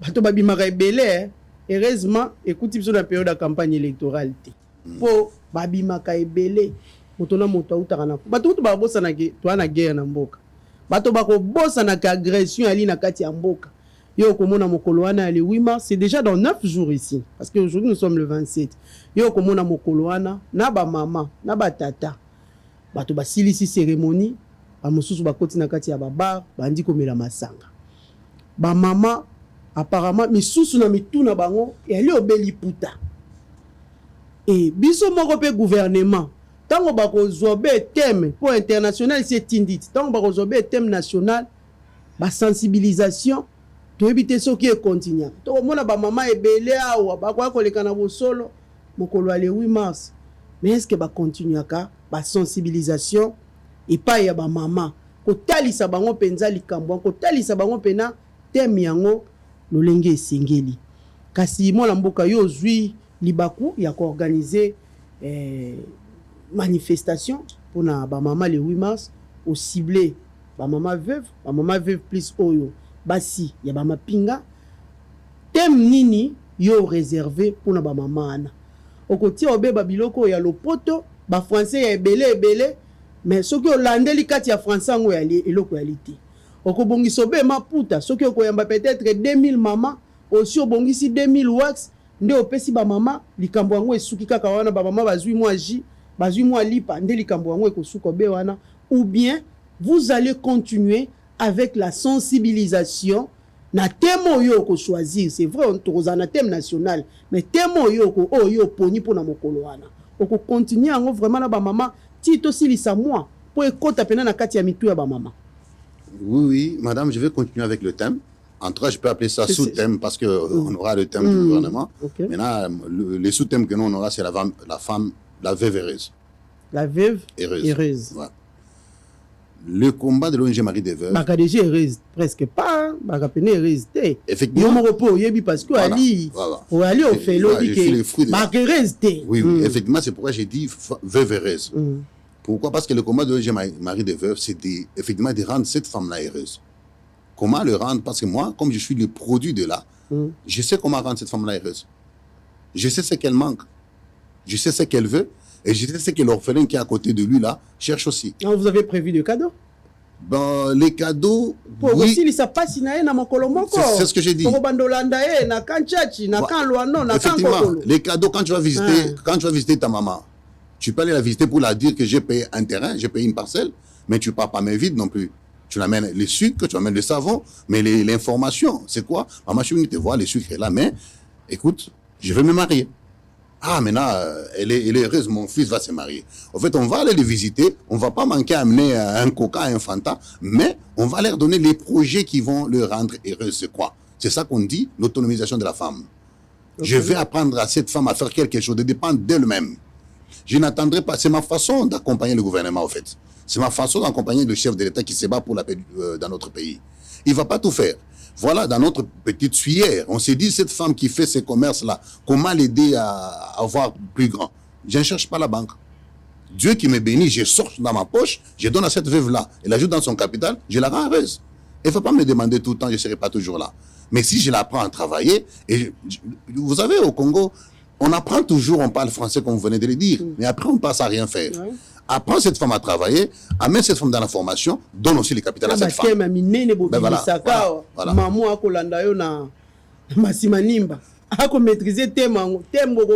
Speaker 3: bato ba bimaka ebele. Heureusement, écoutez sur la période de campagne électorale. Po ba bimaka ebele. moto na moto autaka na bato to babosana ke to ana guerre na mboka bato bako bosana ka agression ali na kati ya mboka yo komona mokolo wana le 8 mars c'est déjà dans 9 jours ici parce que aujourd'hui nous sommes le 27 yo komona mokolo wana na ba mama na ba tata bato basilisi cérémonie ba mosusu bakoti na kati ya babar bandi komela masanga ba mama apparemment misusu na mituna bango yali obeli puta et biso moko pe gouvernement tango bako zobe thème pour international c'est tindit tango bako zobe thème national ba sensibilisation to ebite soki e continue to mona ba mama ebele awa bako koleka na bosolo mokolo ale 8 mars mais est-ce que ba continue ka ba sensibilisation et pas ya ba mama ko talisa bango penza likambo ko talisa bango pena thème yango lolenge esengeli kasi mona mboka yo zwi libaku ya ko organiser manifestation pour na ba mama le 8 mars au ciblé ba mama veuve plus oyo basi ya ba mapinga thème nini yo réservé pour na ba mama ana okoti obeba biloko ya lopoto ba français ya ebele mais soki olandeli kati ya français ngo ya eloko ya lité okobongisa obe maputa soki okoyamba peut-être 2000 mama aussi obongisi 2000 wax nde opesi ba mama likambo yango esuki kaka wana ba mama bazui moaji bazui moa lipa nde likambo yango ekosuka be wana ou bien vous allez continuer avec la sensibilisation na thème oyo ko choisir c'est vrai on toza na thème national mais thème oyo ko oyo poni pona mokolo wana oko continuer yango vraiment na ba mama tito silisa moi pour ekota pena na kati ya mitu ya ba mama.
Speaker 5: Oui, madame, je vais continuer avec le thème. En tout cas, je peux appeler ça sous-thème parce qu'on aura le thème du gouvernement. Okay. Maintenant, les sous-thèmes que nous on aura, c'est la veuve heureuse. La veuve heureuse. Voilà. Le combat de l'ONG Marie des Veuves. Baka déjà heureuse, presque pas. Baka peine heureuse. Effectivement. Yo repos, yebi parce que Ali, pour aller au fait l'obike. Baka heureuse. Oui, effectivement, c'est pourquoi j'ai dit veuve heureuse. Pourquoi? Parce que le combat de l'ONG Marie des Veuves, c'est effectivement de rendre cette femme-là heureuse. Comment le rendre? Parce que moi, comme je suis le produit de là, je sais comment rendre cette femme-là heureuse. Je sais ce qu'elle manque. Je sais ce qu'elle veut. Et je sais ce que l'orphelin qui est à côté de lui, là, cherche aussi.
Speaker 3: Ah, vous avez prévu des cadeaux?
Speaker 5: Ben, les cadeaux...
Speaker 3: Oui. C'est
Speaker 5: ce que j'ai dit. Effectivement, les cadeaux, quand tu vas visiter ta maman, tu peux aller la visiter pour la dire que j'ai payé un terrain, j'ai payé une parcelle, mais tu ne pars pas main vide non plus. Tu l'amènes les sucres, tu amènes le savon, mais l'information, c'est quoi? Maman, je suis venu te voir, les sucres est là, mais écoute, je vais me marier. Ah, maintenant, elle est heureuse, mon fils va se marier. En fait, on va aller les visiter, on ne va pas manquer à amener un coca, un fanta, mais on va leur donner les projets qui vont leur rendre heureuse. C'est quoi? C'est ça qu'on dit, l'autonomisation de la femme. Okay. Je vais apprendre à cette femme à faire quelque chose, de dépendre d'elle-même. Je n'attendrai pas, c'est ma façon d'accompagner le gouvernement, en fait. C'est ma façon d'accompagner le chef de l'État qui se bat pour la paix dans notre pays. Il ne va pas tout faire. Voilà, dans notre petite suyeère, on s'est dit, cette femme qui fait ces commerces-là, comment l'aider à avoir plus grand? Je ne cherche pas la banque. Dieu qui me bénit, je sors dans ma poche, je donne à cette veuve-là, elle ajoute dans son capital, je la rends heureuse. Il ne faut pas me demander tout le temps, je ne serai pas toujours là. Mais si je l'apprends à travailler, et vous savez, au Congo, on apprend toujours, on parle français comme vous venez de le dire, mais après on passe à rien faire. Ouais. Apprends cette femme à travailler, amène cette femme dans la formation, donne aussi le capital à cette femme. Ben voilà.
Speaker 3: Maman a kolanda yo na masimanimba. Ako maîtriser tembo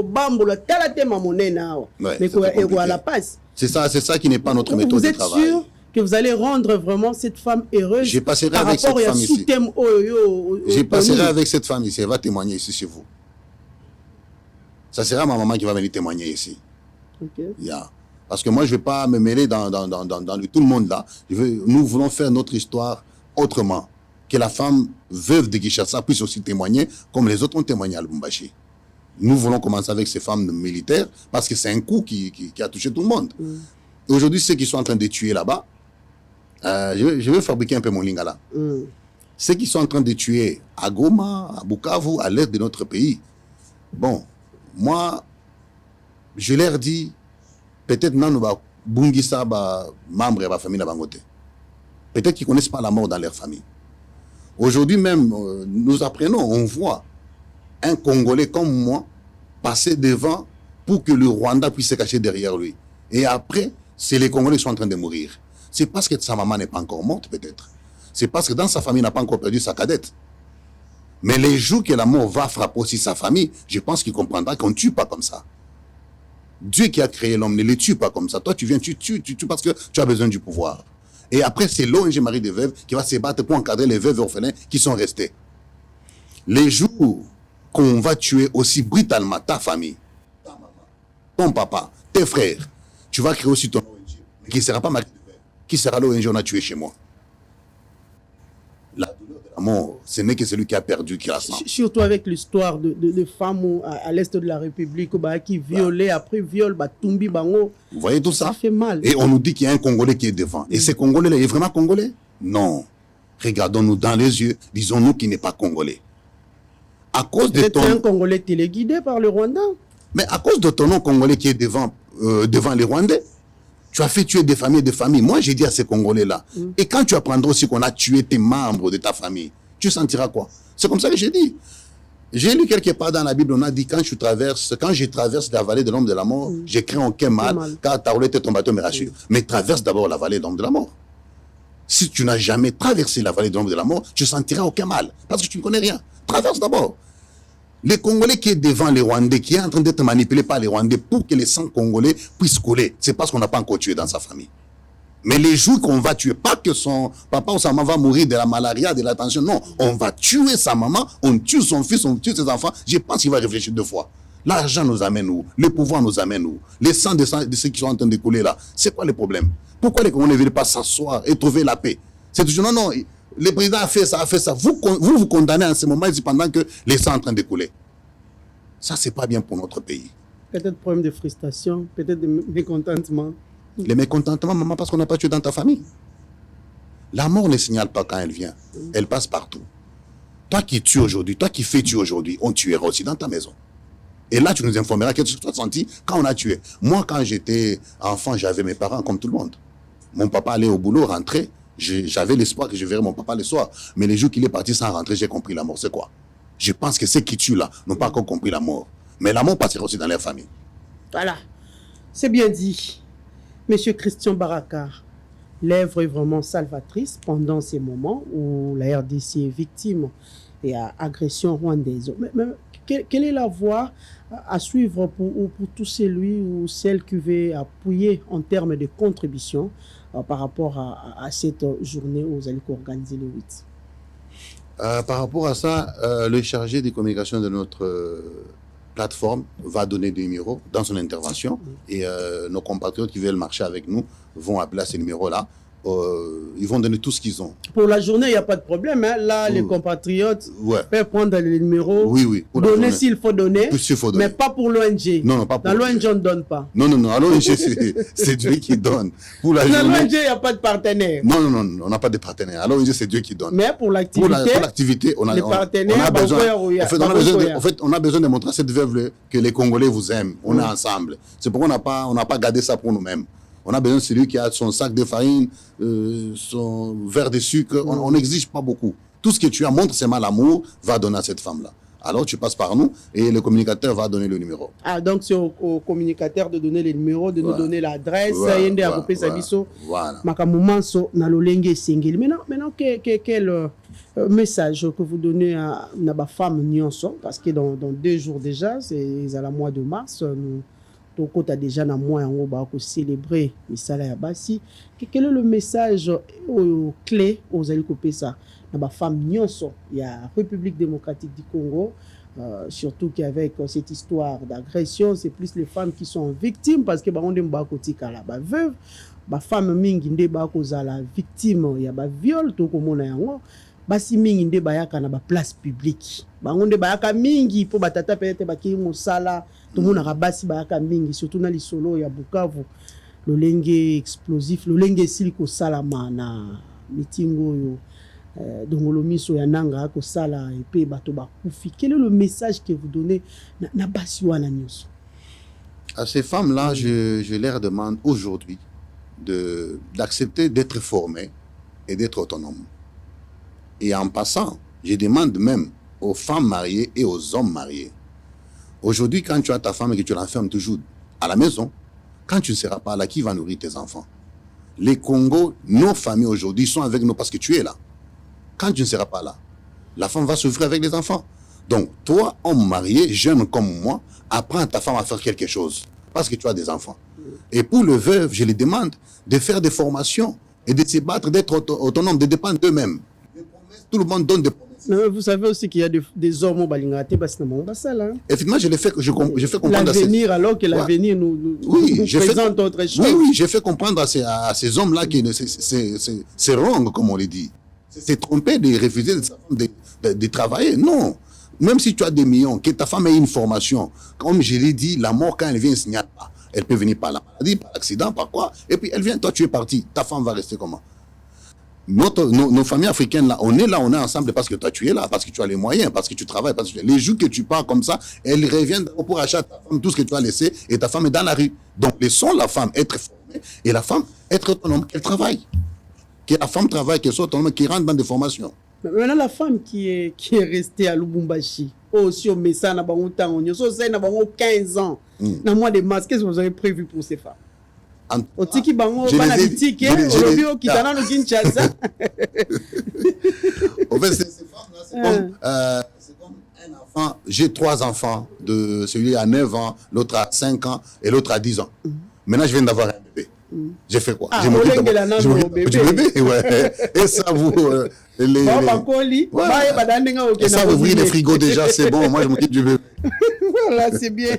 Speaker 3: bambola tala tema monena awa. Mais ko la passe.
Speaker 5: C'est ça qui n'est pas notre méthode de travail.
Speaker 3: Vous êtes sûr que vous allez rendre vraiment cette femme heureuse?
Speaker 5: Je passerai avec cette femme ici. Je passerai avec cette femme ici, elle va témoigner ici chez vous. Ça sera ma maman qui va venir témoigner ici. Okay. Yeah. Parce que moi, je ne vais pas me mêler dans tout le monde là. Nous voulons faire notre histoire autrement. Que la femme veuve de Kinshasa puisse aussi témoigner comme les autres ont témoigné à Lubumbashi. Nous voulons commencer avec ces femmes militaires parce que c'est un coup qui a touché tout le monde. Aujourd'hui, ceux qui sont en train de tuer là-bas, je vais fabriquer un peu mon lingala. Ceux qui sont en train de tuer à Goma, à Bukavu, à l'est de notre pays, bon, moi, je leur dis, peut-être non, nous va bungisa membre de la famille Bangote. Peut-être qu'ils ne connaissent pas la mort dans leur famille. Aujourd'hui même, nous apprenons, on voit un Congolais comme moi passer devant pour que le Rwanda puisse se cacher derrière lui. Et après, c'est les Congolais qui sont en train de mourir. C'est parce que sa maman n'est pas encore morte, peut-être. C'est parce que dans sa famille, il n'a pas encore perdu sa cadette. Mais les jours que la mort va frapper aussi sa famille, je pense qu'il comprendra qu'on ne tue pas comme ça. Dieu qui a créé l'homme ne les tue pas comme ça. Toi, tu viens, tu tues parce que tu as besoin du pouvoir. Et après, c'est l'ONG Marie des Veuves qui va se battre pour encadrer les veuves et orphelins qui sont restés. Les jours qu'on va tuer aussi brutalement ta famille, ta maman, ton papa, tes frères, tu vas créer aussi ton ONG. Qui ne sera pas Marie des Veuves. Qui sera l'ONG on a tué chez moi. La douleur de la mort, ce n'est que celui qui a perdu qui ressent.
Speaker 3: Surtout avec l'histoire de femmes à l'est de la République qui violaient, après viol, Tumbi Bango.
Speaker 5: Vous voyez tout ça?
Speaker 3: Ça fait mal.
Speaker 5: Et on nous dit qu'il y a un Congolais qui est devant. Et ce Congolais-là est vraiment Congolais? Non. Regardons-nous dans les yeux, disons-nous qu'il n'est pas Congolais. À cause de ton...
Speaker 3: un Congolais téléguidé par le Rwanda.
Speaker 5: Mais à cause de ton nom Congolais qui est devant les Rwandais, tu as fait tuer des familles. Moi, j'ai dit à ces Congolais-là. Et quand tu apprendras aussi qu'on a tué tes membres de ta famille, tu sentiras quoi? C'est comme ça que j'ai dit. J'ai lu quelque part dans la Bible, on a dit quand je traverse la vallée de l'homme de la mort, je crains aucun mal, car ta roulette et ton bateau me rassurent. Mais traverse d'abord la vallée de l'homme de la mort. Si tu n'as jamais traversé la vallée de l'homme de la mort, tu ne sentiras aucun mal, parce que tu ne connais rien. Traverse d'abord. Les Congolais qui est devant les Rwandais, qui est en train d'être manipulé par les Rwandais pour que les sangs congolais puissent couler, c'est parce qu'on n'a pas encore tué dans sa famille. Mais les jours qu'on va tuer, pas que son papa ou sa maman va mourir de la malaria, de la tension, non, on va tuer sa maman, on tue son fils, on tue ses enfants, je pense qu'il va réfléchir 2 fois. L'argent nous amène où? Le pouvoir nous amène où? Les sangs de ceux qui sont en train de couler là, c'est quoi le problème? Pourquoi les Congolais ne veulent pas s'asseoir et trouver la paix? C'est toujours non, le président a fait ça. Vous condamnez en ce moment pendant que les sangs sont en train de couler. Ça, c'est pas bien pour notre pays.
Speaker 3: Peut-être problème de frustration, peut-être de mécontentement.
Speaker 5: Les mécontentements, maman, parce qu'on n'a pas tué dans ta famille. La mort ne signale pas quand elle vient. Elle passe partout. Toi qui tues aujourd'hui, toi qui fais tuer aujourd'hui, on tuera aussi dans ta maison. Et là, tu nous informeras qu'est-ce que tu as senti quand on a tué. Moi, quand j'étais enfant, j'avais mes parents comme tout le monde. Mon papa allait au boulot, rentrait. J'avais l'espoir que je verrais mon papa le soir. Mais les jours qu'il est parti sans rentrer, j'ai compris la mort. C'est quoi? Je pense que ceux qui tuent là n'ont pas encore compris la mort. Mais la mort passera aussi dans leur famille.
Speaker 3: Voilà. C'est bien dit. Monsieur Christian Baraka, l'œuvre est vraiment salvatrice pendant ces moments où la RDC est victime et agression rwandaise. Mais quelle est la voie à suivre pour tout celui ou celle qui veut appuyer en termes de contribution par rapport à cette journée où vous allez organiser le 8?
Speaker 5: Par rapport à ça, le chargé des communications de notre plateforme va donner des numéros dans son intervention et nos compatriotes qui veulent marcher avec nous vont appeler à ces numéros-là. Ils vont donner tout ce qu'ils ont.
Speaker 3: Pour la journée, il n'y a pas de problème. Hein. Là, les compatriotes peuvent prendre les numéros, donner s'il faut donner, mais pas pour l'ONG.
Speaker 5: Non, pas pour
Speaker 3: l'ONG, on ne donne pas.
Speaker 5: Non, à l'ONG, c'est Dieu qui donne. Pour la journée,
Speaker 3: l'ONG, il n'y a pas de partenaire.
Speaker 5: Non, on n'a pas de partenaire. À l'ONG, c'est Dieu qui donne.
Speaker 3: Mais pour l'activité,
Speaker 5: on a besoin de montrer à cette veuve que les Congolais vous aiment. On est ensemble. C'est pourquoi on n'a pas gardé ça pour nous-mêmes. On a besoin de celui qui a son sac de farine, son verre de sucre. On n'exige pas beaucoup. Tout ce que tu as, montre seulement l'amour, va donner à cette femme-là. Alors tu passes par nous et le communicateur va donner le numéro.
Speaker 3: Ah, donc c'est au communicateur de donner les numéros, de nous donner l'adresse. Maintenant, quel message que vous donnez à la femme Nyonso? Parce que dans 2 jours déjà, c'est à la mois de mars, nous tu as déjà un mois pour célébrer Misala ya Basi. Quel est le message clé aux Alikopesa na femme Nyonso ya République démocratique du Congo, surtout qu'avec cette histoire d'agression, c'est plus les femmes qui sont victimes parce que on demba kotika la veuve, femme mingi nde ba kozala victime ya viol to komona yango. Basi mingi nde bayaka na place publique. Bango nde bayaka mingi po batata peut-être baki mosala. Tout le monde a basi bayaka mingi, surtout dans les solos ya Bukavu. Le lenge explosif, le lenge siliko salama na mitingo yo. Dongolo miso ya nanga ko sala et pe bato bakufi. Quel est le message que vous donnez na basi wana nyonso?
Speaker 5: À ces femmes-là, je leur demande aujourd'hui d'accepter d'être formées et d'être autonomes. Et en passant, je demande même aux femmes mariées et aux hommes mariés. Aujourd'hui, quand tu as ta femme et que tu l'enfermes toujours à la maison, Quand tu ne seras pas là, qui va nourrir tes enfants? Les Congos, nos familles aujourd'hui sont avec nous parce que tu es là. Quand tu ne seras pas là, la femme va souffrir avec les enfants. Donc, toi, homme marié, jeune comme moi, apprends à ta femme à faire quelque chose parce que tu as des enfants. Et pour le veuve, je lui demande de faire des formations et de se battre, d'être autonome, de dépendre d'eux-mêmes. Tout le monde donne des promesses.
Speaker 3: Mais vous savez aussi qu'il y a des hommes qui sont
Speaker 5: effectivement, je fais comprendre
Speaker 3: l'avenir, alors que l'avenir nous présente autre chose.
Speaker 5: Oui, j'ai fait comprendre à ces hommes-là que c'est wrong, comme on le dit. C'est trompé de refuser de travailler. Non. Même si tu as des millions, que ta femme ait une formation, comme je l'ai dit, la mort, quand elle vient, elle ne signale pas. Elle peut venir par la maladie, par l'accident, par quoi. Et puis elle vient, toi tu es parti. Ta femme va rester comment? Nos familles africaines, là, on est ensemble parce que toi tu es là, parce que tu as les moyens, parce que tu travailles. Parce que les jours que tu pars comme ça, elles reviennent pour acheter à ta femme tout ce que tu as laissé et ta femme est dans la rue. Donc laissons la femme être formée et la femme être autonome, qu'elle travaille. Que la femme travaille, qu'elle soit autonome, qu'elle rentre dans des formations.
Speaker 3: Maintenant, la femme qui est restée à Lubumbashi, aussi au Messa, na bango tango, na bango 15 ans, dans mois de mars, qu'est-ce que vous avez prévu pour ces femmes? Otiki bango bana bitike, olobi okitana no Kinshasa.
Speaker 5: En fait, ces femmes-là, c'est comme un enfant. J'ai 3 enfants, celui à 9 ans, l'autre à 5 ans et l'autre à 10 ans. Maintenant, je viens d'avoir un bébé. J'ai fait quoi? Je m'occupe du bébé. Ouais. Et ça, vous... ça, vous ouvrez les frigos déjà, c'est bon. Moi, je m'occupe du bébé.
Speaker 3: Voilà, c'est bien.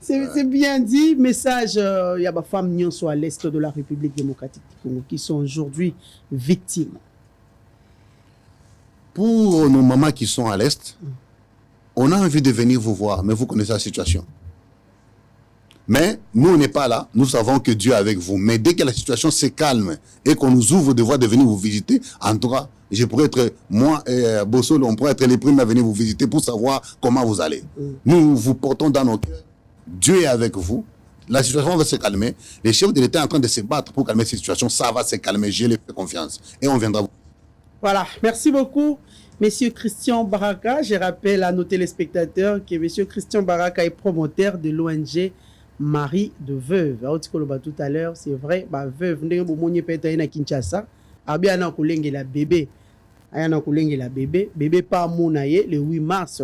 Speaker 3: C'est bien dit. Message, il y a des femmes à l'est de la République démocratique du Congo qui sont aujourd'hui victimes.
Speaker 5: Pour nos mamans qui sont à l'est, on a envie de venir vous voir, mais vous connaissez la situation. Mais nous, on n'est pas là. Nous savons que Dieu est avec vous. Mais dès que la situation se calme et qu'on nous ouvre de voie de venir vous visiter, en tout cas, je pourrais être, moi et Bossolo, on pourrait être les premiers à venir vous visiter pour savoir comment vous allez. Nous vous portons dans nos cœurs. Dieu est avec vous. La situation va se calmer. Les chefs de l'État sont en train de se battre pour calmer cette situation. Ça va se calmer. Je les fais confiance. Et on viendra vous.
Speaker 3: Voilà. Merci beaucoup, Monsieur Christian Baraka. Je rappelle à nos téléspectateurs que Monsieur Christian Baraka est promoteur de l'ONG Marie de Veuve. Tout à l'heure, c'est vrai, veuve, na Kinshasa, abia kulengela bébé. Ayana kulengela bébé, bébé pa monaye le 8 mars.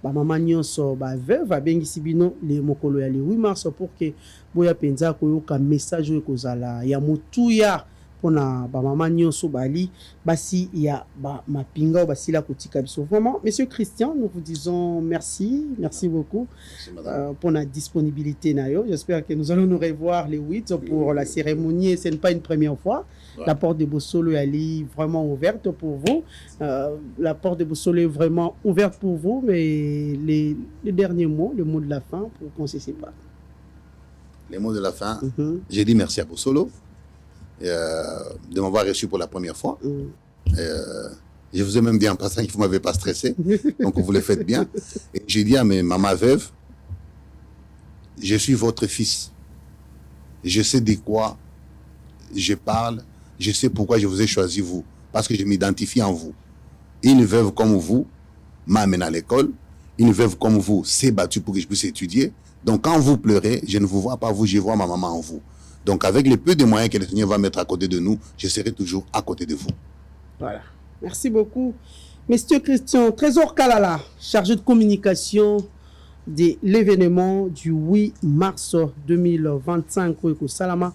Speaker 3: Maman nyonso veuve abengisi bino le mokolo ya le 8 mars pour que boya penza koyoka message ekozala ya mutuya pona maman nyonso bali basi ya mapinga basi la kotika biso. Vraiment, Monsieur Christian, nous vous disons merci beaucoup pour la disponibilité nayo. J'espère que nous allons nous revoir les 8 pour la cérémonie. Ce n'est pas une première fois. Ouais. La porte de Bossolo est vraiment ouverte pour vous. La porte de Bossolo est vraiment ouverte pour vous, mais les derniers mots, le mot de la fin pour qu'on se sépare.
Speaker 5: Les mots de la fin, j'ai dit merci à Bossolo. De m'avoir reçu pour la première fois. Je vous ai même dit en passant que vous ne m'avez pas stressé, donc vous le faites bien. Et j'ai dit à mes mamans veuves, je suis votre fils. Je sais de quoi je parle, je sais pourquoi je vous ai choisi vous, parce que je m'identifie en vous. Une veuve comme vous m'a amené à l'école, une veuve comme vous s'est battue pour que je puisse étudier. Donc quand vous pleurez, je ne vous vois pas vous, je vois ma maman en vous. Donc, avec les peu de moyens que le Seigneur va mettre à côté de nous, je serai toujours à côté de vous.
Speaker 3: Voilà. Merci beaucoup. Monsieur Christian, Trésor Kalala, chargé de communication de l'événement du 8 mars 2025 au Salama.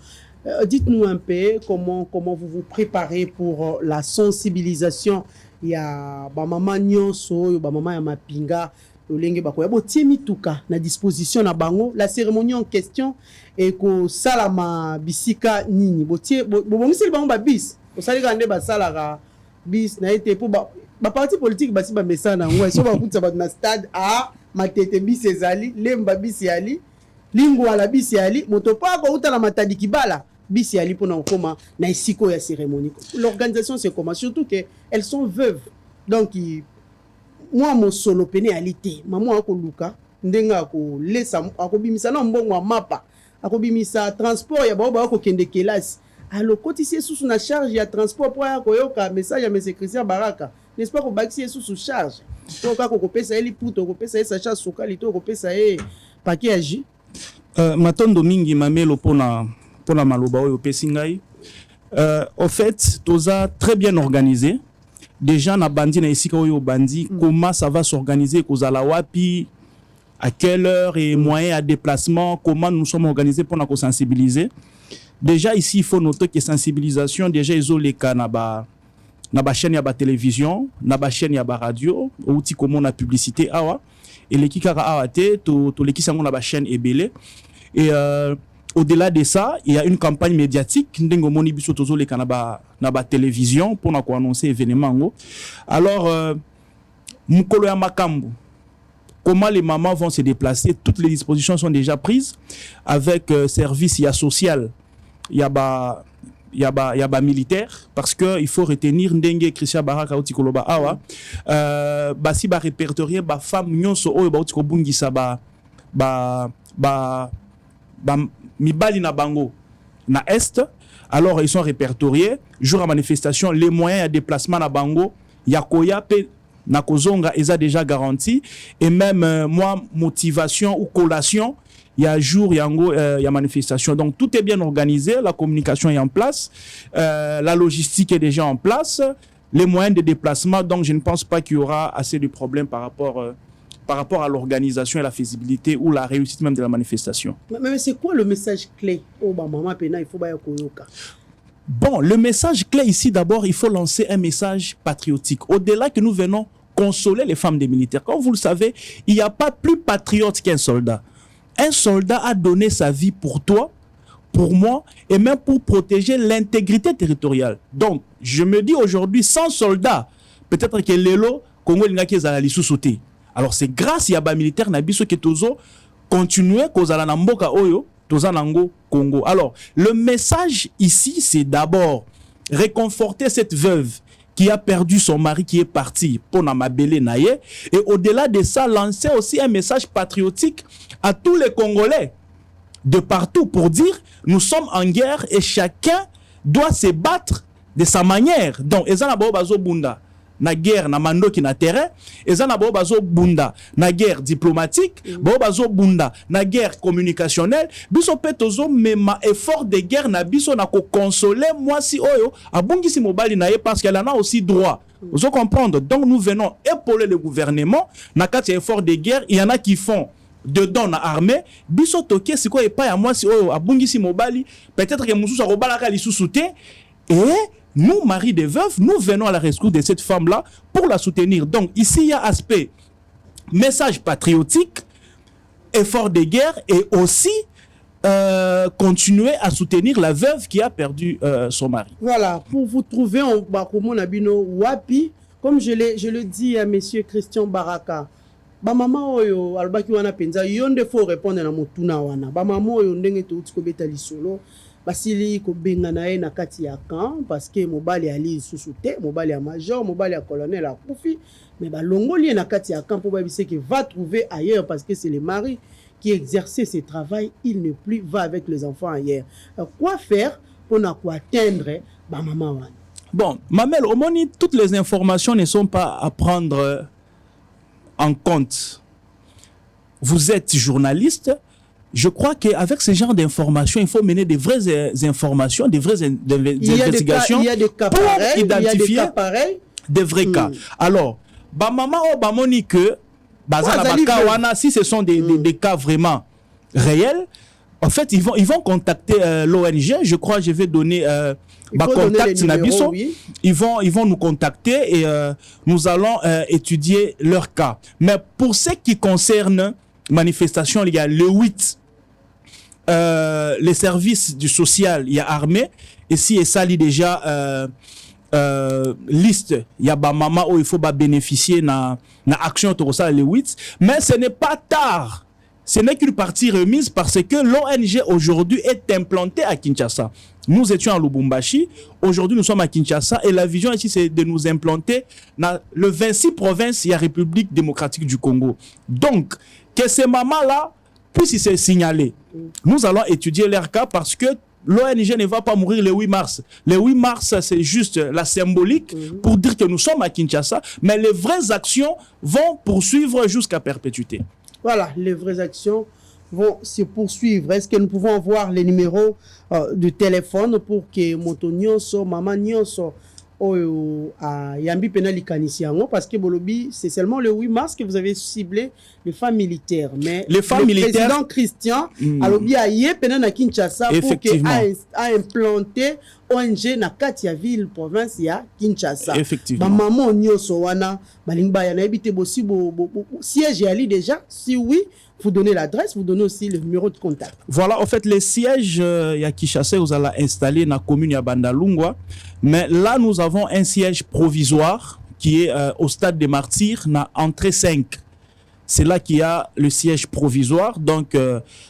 Speaker 3: Dites-nous un peu comment vous vous préparez pour la sensibilisation. Il y a maman nyonso, maman ya mapinga, olenge bakoya botiemi tuka na disposition na bango la cérémonie en question et ko salama bisika nini botie bobongisi bango ba bis osali kande ba salaka bis na été pour ba parti politique basi ba message na ngwa so ba kutsa ba na stade a matete bis ezali lemba bis yali lingwa la bis yali moto pa ko utala matadi kibala bis yali pona koma na isiko ya cérémonie. L'organisation c'est comment, surtout que elles sont veuves, donc moi mon solo pene alité maman ko luka ndenga ko lesa akobimisa na mbongo mapa akobimisa transport ya ba ko kende kelasi alors cotiser sous na charge ya transport pour ya koyoka message ya monsieur Christian Baraka, n'est-ce pas ko baxi sous charge to ka ko pesa eli puto ko pesa sa charge sokali to ko pesa paquet agi.
Speaker 4: Matondo mingi mamelo pona maloba oyo pesingai. Au fait, toza très bien organisé. Déjà na bandi na esika oyo bandi comment ça va s'organiser kozala wapi, à quelle heure et moyens à déplacement, comment nous sommes organisés pour nous sensibiliser. Déjà ici il faut noter que sensibilisation déjà ils ont les cas na ba chaîne ya ba télévision, na ba chaîne ya ba radio, outil comment la publicité awa et les kikara awa te to les qui sont na ba chaîne ebele et au-delà de ça, il y a une campagne médiatique ndengo moni biso tozo les cas na ba télévision pour na ko annoncer événement. Alors mukolo ya makambo, comment les mamans vont se déplacer, toutes les dispositions sont déjà prises avec service social, il y a ba militaire parce que il faut retenir ndenge Christian Baraka utikoloba awa basi ba répertorier ba femme nyonso oyo ba utiko bungisa ba mibali na bango na est, alors ils sont répertoriés jour à manifestation, les moyens de déplacement na bango yakoya pe na kozonga eza déjà garanti et même moi motivation ou collation il y a jour il y a manifestation, donc tout est bien organisé, la communication est en place, la logistique est déjà en place, les moyens de déplacement, donc je ne pense pas qu'il y aura assez de problèmes par rapport à l'organisation et la faisabilité ou la réussite même de la manifestation.
Speaker 3: Mais c'est quoi le message clé au maman pena il faut ba koyoka?
Speaker 4: Bon, le message clé ici d'abord, il faut lancer un message patriotique. Au-delà que nous venons consoler les femmes des militaires. Comme vous le savez, il n'y a pas plus patriote qu'un soldat. Un soldat a donné sa vie pour toi, pour moi, et même pour protéger l'intégrité territoriale. Donc, je me dis aujourd'hui, sans soldats, peut-être que l'élo, Congo l'ingaki zalali sous-sauté. Alors, c'est grâce à des militaires nabiso que tozo continuer kozala na mboka oyo, toza nango Congo. Alors, le message ici, c'est d'abord réconforter cette veuve qui a perdu son mari, qui est parti pour Namabele Naye. Et au-delà de ça, lancer aussi un message patriotique à tous les Congolais de partout pour dire nous sommes en guerre et chacun doit se battre de sa manière. Donc, ezana bao bazo bunda na guerre na mandoki na terrain, ezana bao bazo bunda na guerre diplomatique, bao bazo bunda na guerre communicationnelle, biso petozo mema effort de guerre na biso na ko consoler moi si oyo abungi si mobali na ye parce qu'elle en a aussi droit. Vous comprendre. Donc nous venons épauler le gouvernement na kati effort de guerre, il y en a qui font dedans na armée, biso toke siko e pa ya moi si oyo abungi si mobali, peut-être que mususu akobalaka lisusu te et nous, maris des veuves, nous venons à la rescousse de cette femme-là pour la soutenir. Donc, ici, il y a aspect message patriotique, effort de guerre et aussi continuer à soutenir la veuve qui a perdu son mari.
Speaker 3: Voilà, pour vous trouver en Bakomo Nabino Wapi, comme je le dis à monsieur Christian Baraka, ba maman oyo albaki wana penza yonde faut répondre na motuna wana. Ba maman oyo ndenge to utiko betali solo. Basili ko benga na ye na kati ya camp parce que mobali ali sous-souté, mobali ya major, mobali ya colonel a kufi, mais ba longoli na kati ya camp pour ba bise que va trouver ailleurs parce que c'est le mari qui exerçait ce travail, il ne plus va avec les enfants ailleurs. Alors, quoi faire pour atteindre ba maman wana?
Speaker 4: Bon, Mamel, au moins toutes les informations ne sont pas à prendre en compte. Vous êtes journaliste. Je crois qu'avec ce genre d'informations, il faut mener des vraies informations, des vraies investigations pour identifier des vrais cas. Alors, ba maman o ba moni que si ce sont des cas vraiment réels, en fait, ils vont contacter l'ONG. Je crois je vais donner contact Nabiso. Oui. Ils vont nous contacter et nous allons étudier leur cas. Mais pour ce qui concerne manifestation, il y a le 8 les services du social, il y a armée et si et ça lit déjà liste il y a ba mama où il faut bénéficier na action tout ça le 8, mais ce n'est pas tard, ce n'est qu'une partie remise parce que l'ONG aujourd'hui est implantée à Kinshasa. Nous étions à Lubumbashi, aujourd'hui nous sommes à Kinshasa et la vision ici c'est de nous implanter dans le 26 provinces, il y a République démocratique du Congo. Donc que ces mamans-là puissent se signaler. Nous allons étudier leur cas parce que l'ONG ne va pas mourir le 8 mars. Le 8 mars, c'est juste la symbolique pour dire que nous sommes à Kinshasa, mais les vraies actions vont poursuivre jusqu'à perpétuité.
Speaker 3: Voilà, les vraies actions vont se poursuivre. Est-ce que nous pouvons avoir les numéros de téléphone pour que moto nyonso, maman nyonso, Yambi Penali Kanisiango, parce que Bolobi, c'est seulement le 8 mars que vous avez ciblé les femmes militaires. Mais
Speaker 4: les femmes militaires,
Speaker 3: président Christian Alobi a yé Penana Kinshasa pour qu'il a implanté ONG na Katia ville province ya Kinshasa.
Speaker 4: Effectivement.
Speaker 3: Maman Nyoso wana balingba ya na ebité bosi siège ali déjà. Si oui, vous donnez l'adresse, vous donnez aussi le numéro de contact.
Speaker 4: Voilà, en fait, les sièges ya Kinshasa, vous allez installer dans la commune ya Bandalungwa. Mais là, nous avons un siège provisoire qui est au stade des Martyrs, na entrée 5. C'est là qu'il y a le siège provisoire. Donc,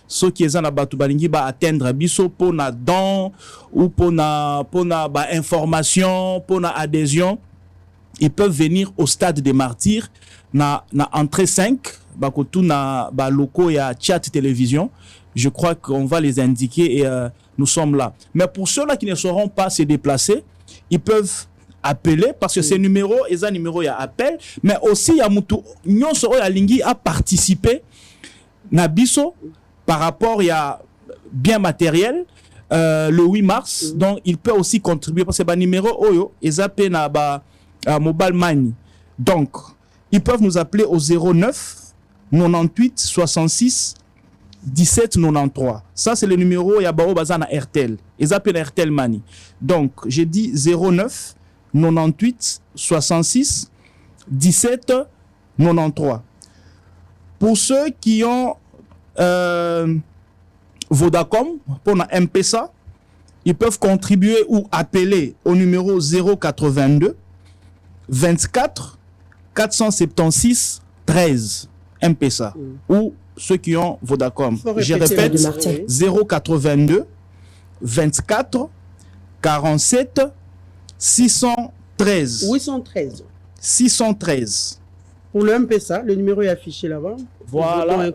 Speaker 4: ceux qui sont à Batubalingi va atteindre Bisso pour na don ou pour na information, pour na adhésion. Ils peuvent venir au stade des Martyrs, na entrée 5. Bakotou na locaux ya chat télévision. Je crois qu'on va les indiquer et nous sommes là. Mais pour ceux-là qui ne sauront pas se déplacer, ils peuvent appeler parce que ces numéros, ils ont un numéro y a appel, mais aussi il y a mutu nyonso ya lingi a participé na biso par rapport il y a bien matériel le 8 mars. Donc il peut aussi contribuer parce que ba numéro oyo ils appellent na mobile money. Donc ils peuvent nous appeler au 09 98 66 17 93. Ça, c'est le numéro Yabao Bazana RTL. Ils appellent RTL Mani. Donc, j'ai dit 09 98 66 17 93. Pour ceux qui ont Vodacom, pour la M-Pesa, ils peuvent contribuer ou appeler au numéro 082 24 476 13 M-Pesa ou ceux qui ont Vodacom. Je répète, 082 24 47 613.
Speaker 3: 813.
Speaker 4: 613.
Speaker 3: Pour le MPSA, le numéro est affiché là-bas.
Speaker 4: Voilà.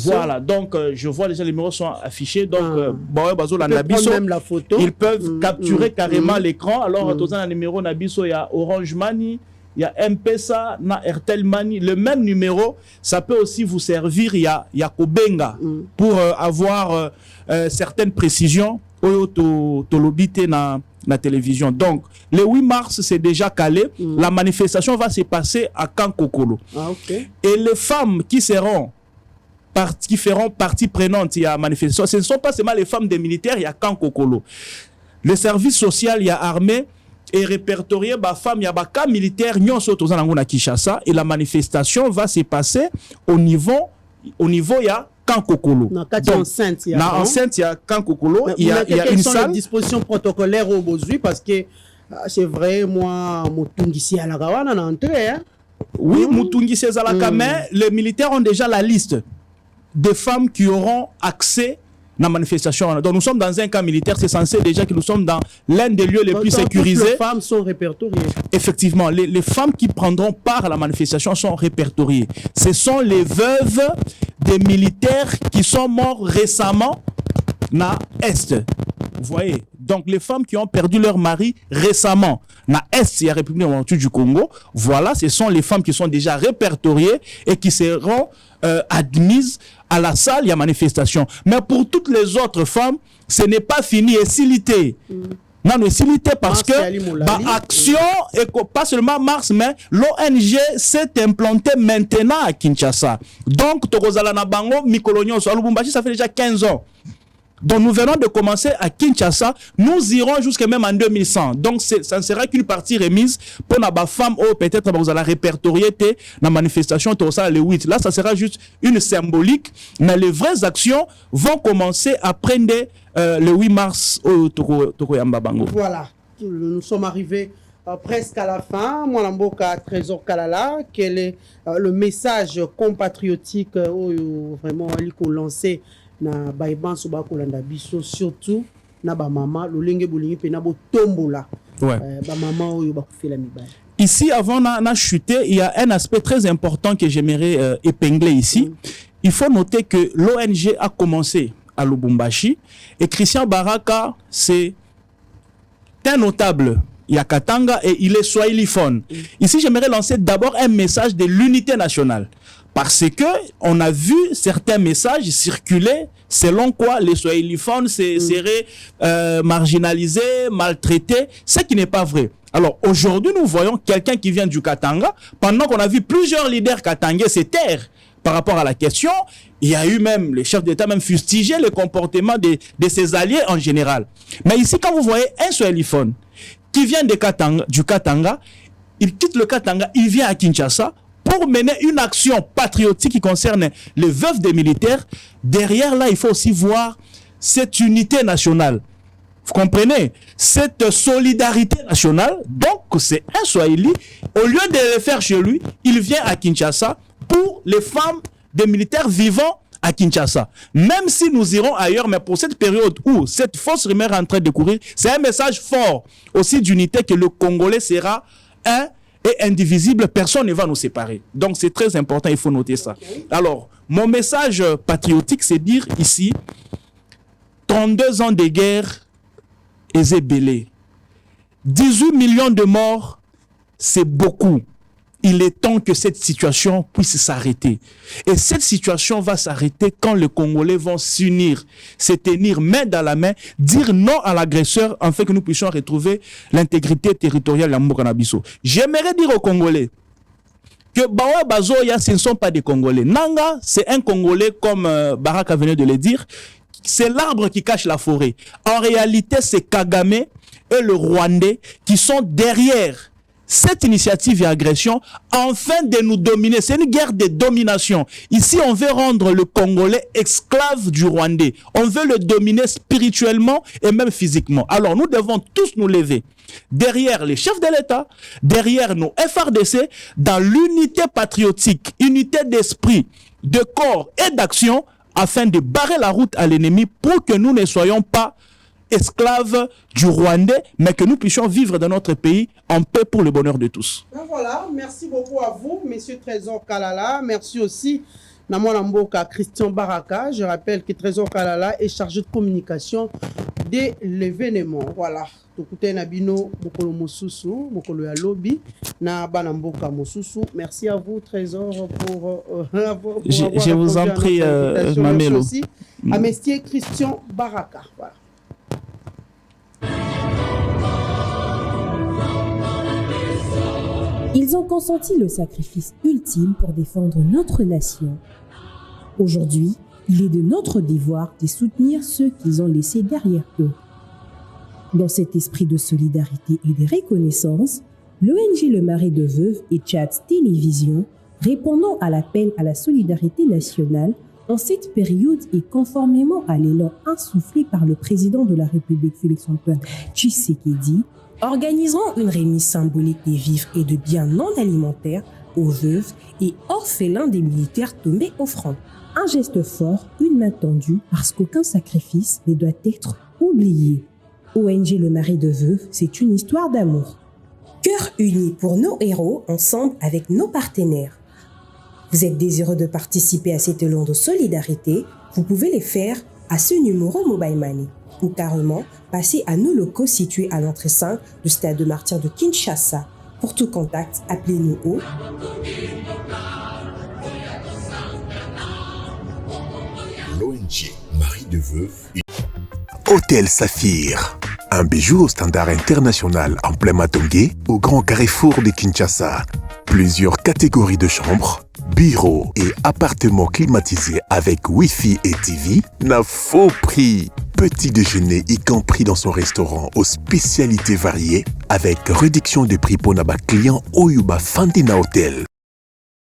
Speaker 4: Voilà. Donc, je vois déjà les numéros sont affichés. Donc,
Speaker 3: même la photo.
Speaker 4: Ils peuvent capturer carrément l'écran. Alors, dans un numéro Nabiso, il y a Orange Money. Il y a M-Pesa, na Airtel Money, le même numéro, ça peut aussi vous servir, il y a Kobenga, pour avoir certaines précisions, tolobité na télévision. Donc, le 8 mars, c'est déjà calé, la manifestation va se passer à Kankokolo.
Speaker 3: Ah, okay.
Speaker 4: Et les femmes qui feront partie prenante, il y a manifestation, ce ne sont pas seulement les femmes des militaires, il y a Kankokolo. Le service social, il y a armée, et répertorier ba femme ya ba cas militaire nyon soto za na Kinshasa et la manifestation va se passer au niveau ya Kankokolo.
Speaker 3: Na enceinte
Speaker 4: ya Kankokolo, il y a une salle.
Speaker 3: Les dispositions protocolaires au besoin parce que c'est vrai moi mutungisi ala kawana na entrée hein.
Speaker 4: Oui, mutungisi ala mais les militaires ont déjà la liste des femmes qui auront accès la manifestation. Donc nous sommes dans un camp militaire, c'est censé déjà que nous sommes dans l'un des lieux les plus sécurisés.
Speaker 3: Les femmes sont répertoriées.
Speaker 4: Effectivement, les femmes qui prendront part à la manifestation sont répertoriées. Ce sont les veuves des militaires qui sont morts récemment na Est. Vous voyez? Donc les femmes qui ont perdu leur mari récemment na Est, il y a République démocratique du Congo. Voilà, ce sont les femmes qui sont déjà répertoriées et qui seront admises à la salle, il y a manifestation. Mais pour toutes les autres femmes, ce n'est pas fini. Et s'ilité. Non, mais s'ilité parce que action, et pas seulement Mars, mais l'ONG s'est implantée maintenant à Kinshasa. Donc, Tokozala na Bango, Mikolonio, à Lubumbashi, ça fait déjà 15 ans. Donc nous venons de commencer à Kinshasa, nous irons jusqu'à même en 2100. Donc ça ne sera qu'une partie remise pour la femme ou peut-être vous allez répertorier la manifestation le 8. Là ça sera juste une symbolique, mais les vraies actions vont commencer après le 8 mars au Tokoyamba Bango.
Speaker 3: Voilà, nous sommes arrivés presque à la fin. Moi Mboka Trésor Kalala, quel est le message compatriotique vraiment qu'on lançait na baiban so ba kolanda biso surtout na ba mama lolenge bolingi pe na bo tombola ba mama oyo ba kufela mibali.
Speaker 4: Ici avant na chuté, il y a un aspect très important que j'aimerais épingler ici. Il faut noter que l'ONG a commencé à Lubumbashi et Christian Baraka c'est un notable Yakatanga et il est swahiliphone. Ici j'aimerais lancer d'abord un message de l'unité nationale. Parce que on a vu certains messages circuler selon quoi les swahiliphones seraient marginalisés, maltraités, ce qui n'est pas vrai. Alors aujourd'hui, nous voyons quelqu'un qui vient du Katanga, pendant qu'on a vu plusieurs leaders katangais se taire par rapport à la question. Il y a eu même, les chefs d'État même fustigé le comportement de ses alliés en général. Mais ici, quand vous voyez un swahiliphone qui vient du Katanga, il quitte le Katanga, il vient à Kinshasa pour mener une action patriotique qui concerne les veuves des militaires. Derrière là, il faut aussi voir cette unité nationale. Vous comprenez? Cette solidarité nationale. Donc, c'est un Swahili. Au lieu de le faire chez lui, il vient à Kinshasa pour les femmes des militaires vivant à Kinshasa. Même si nous irons ailleurs, mais pour cette période où cette fausse rumeur est en train de courir, c'est un message fort aussi d'unité que le Congolais sera un et indivisible, personne ne va nous séparer. Donc c'est très important, il faut noter ça. Alors, mon message patriotique, c'est dire ici, 32 ans de guerre, Ezebele. 18 millions de morts, c'est beaucoup. Il est temps que cette situation puisse s'arrêter. Et cette situation va s'arrêter quand les Congolais vont s'unir, se tenir main dans la main, dire non à l'agresseur, afin que nous puissions retrouver l'intégrité territoriale de Mboka na biso. J'aimerais dire aux Congolais que Bawa Bazoya, ce ne sont pas des Congolais. Nanga, c'est un Congolais, comme Baraka venait de le dire. C'est l'arbre qui cache la forêt. En réalité, c'est Kagame et le Rwandais qui sont derrière cette initiative et agression, afin de nous dominer. C'est une guerre de domination. Ici, on veut rendre le Congolais esclave du Rwandais. On veut le dominer spirituellement et même physiquement. Alors, nous devons tous nous lever derrière les chefs de l'État, derrière nos FRDC, dans l'unité patriotique, unité d'esprit, de corps et d'action, afin de barrer la route à l'ennemi pour que nous ne soyons pas esclaves du Rwandais, mais que nous puissions vivre dans notre pays en paix pour le bonheur de tous.
Speaker 3: Ben voilà, merci beaucoup à vous, Monsieur Trésor Kalala. Merci aussi Namona Mboka Christian Baraka. Je rappelle que Trésor Kalala est chargé de communication de l'événement. Voilà. Tokute Nabino Mokolo Mosusu, Mokolo ya Lobby, na Bana Mboka Mosusu. Merci à vous, Trésor, pour avoir
Speaker 4: je vous en prie, Mamelo.
Speaker 3: Merci aussi à Messier Christian Baraka. Voilà.
Speaker 6: Ils ont consenti le sacrifice ultime pour défendre notre nation. Aujourd'hui, il est de notre devoir de soutenir ceux qu'ils ont laissés derrière eux. Dans cet esprit de solidarité et de reconnaissance, l'ONG Le Marais de Veuve et Tchad Télévision, répondant à l'appel à la solidarité nationale en cette période et conformément à l'élan insufflé par le président de la République Félix-Antoine Tshisekedi, organiseront une remise symbolique des vivres et de biens non alimentaires aux veuves et orphelins des militaires tombés au front. Un geste fort, une main tendue, parce qu'aucun sacrifice ne doit être oublié. ONG Le Marais de Veuve, c'est une histoire d'amour. Cœur uni pour nos héros, ensemble avec nos partenaires. Vous êtes désireux de participer à cet élan de solidarité, vous pouvez le faire à ce numéro Mobile Money ou carrément passer à nos locaux situés à l'entrée 5 du stade de Martyrs de Kinshasa. Pour tout contact, appelez-nous au
Speaker 1: l'ONG Marie de Veuve. Hôtel Saphir, un bijou au standard international en plein Matongé, au grand carrefour de Kinshasa. Plusieurs catégories de chambres, bureaux et appartements climatisés avec Wi-Fi et TV n'a faux prix. Petit déjeuner y compris dans son restaurant aux spécialités variées avec réduction des prix pour Naba clients Oyuba Fandina Hotel.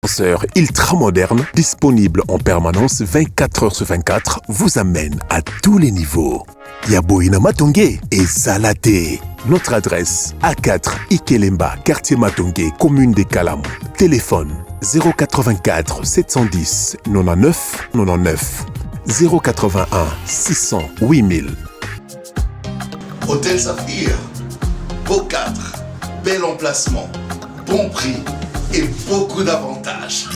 Speaker 1: Ascenseur ultra moderne, disponible en permanence 24 heures sur 24, vous amène à tous les niveaux. Yaboina Matongé et Salaté. Notre adresse A4 Ikelemba, quartier Matongé, commune des Kalam. Téléphone 084 710 99 99 081 600 8000.
Speaker 2: Hôtel Saphir, beau cadre, bel emplacement, bon prix et beaucoup d'avantages.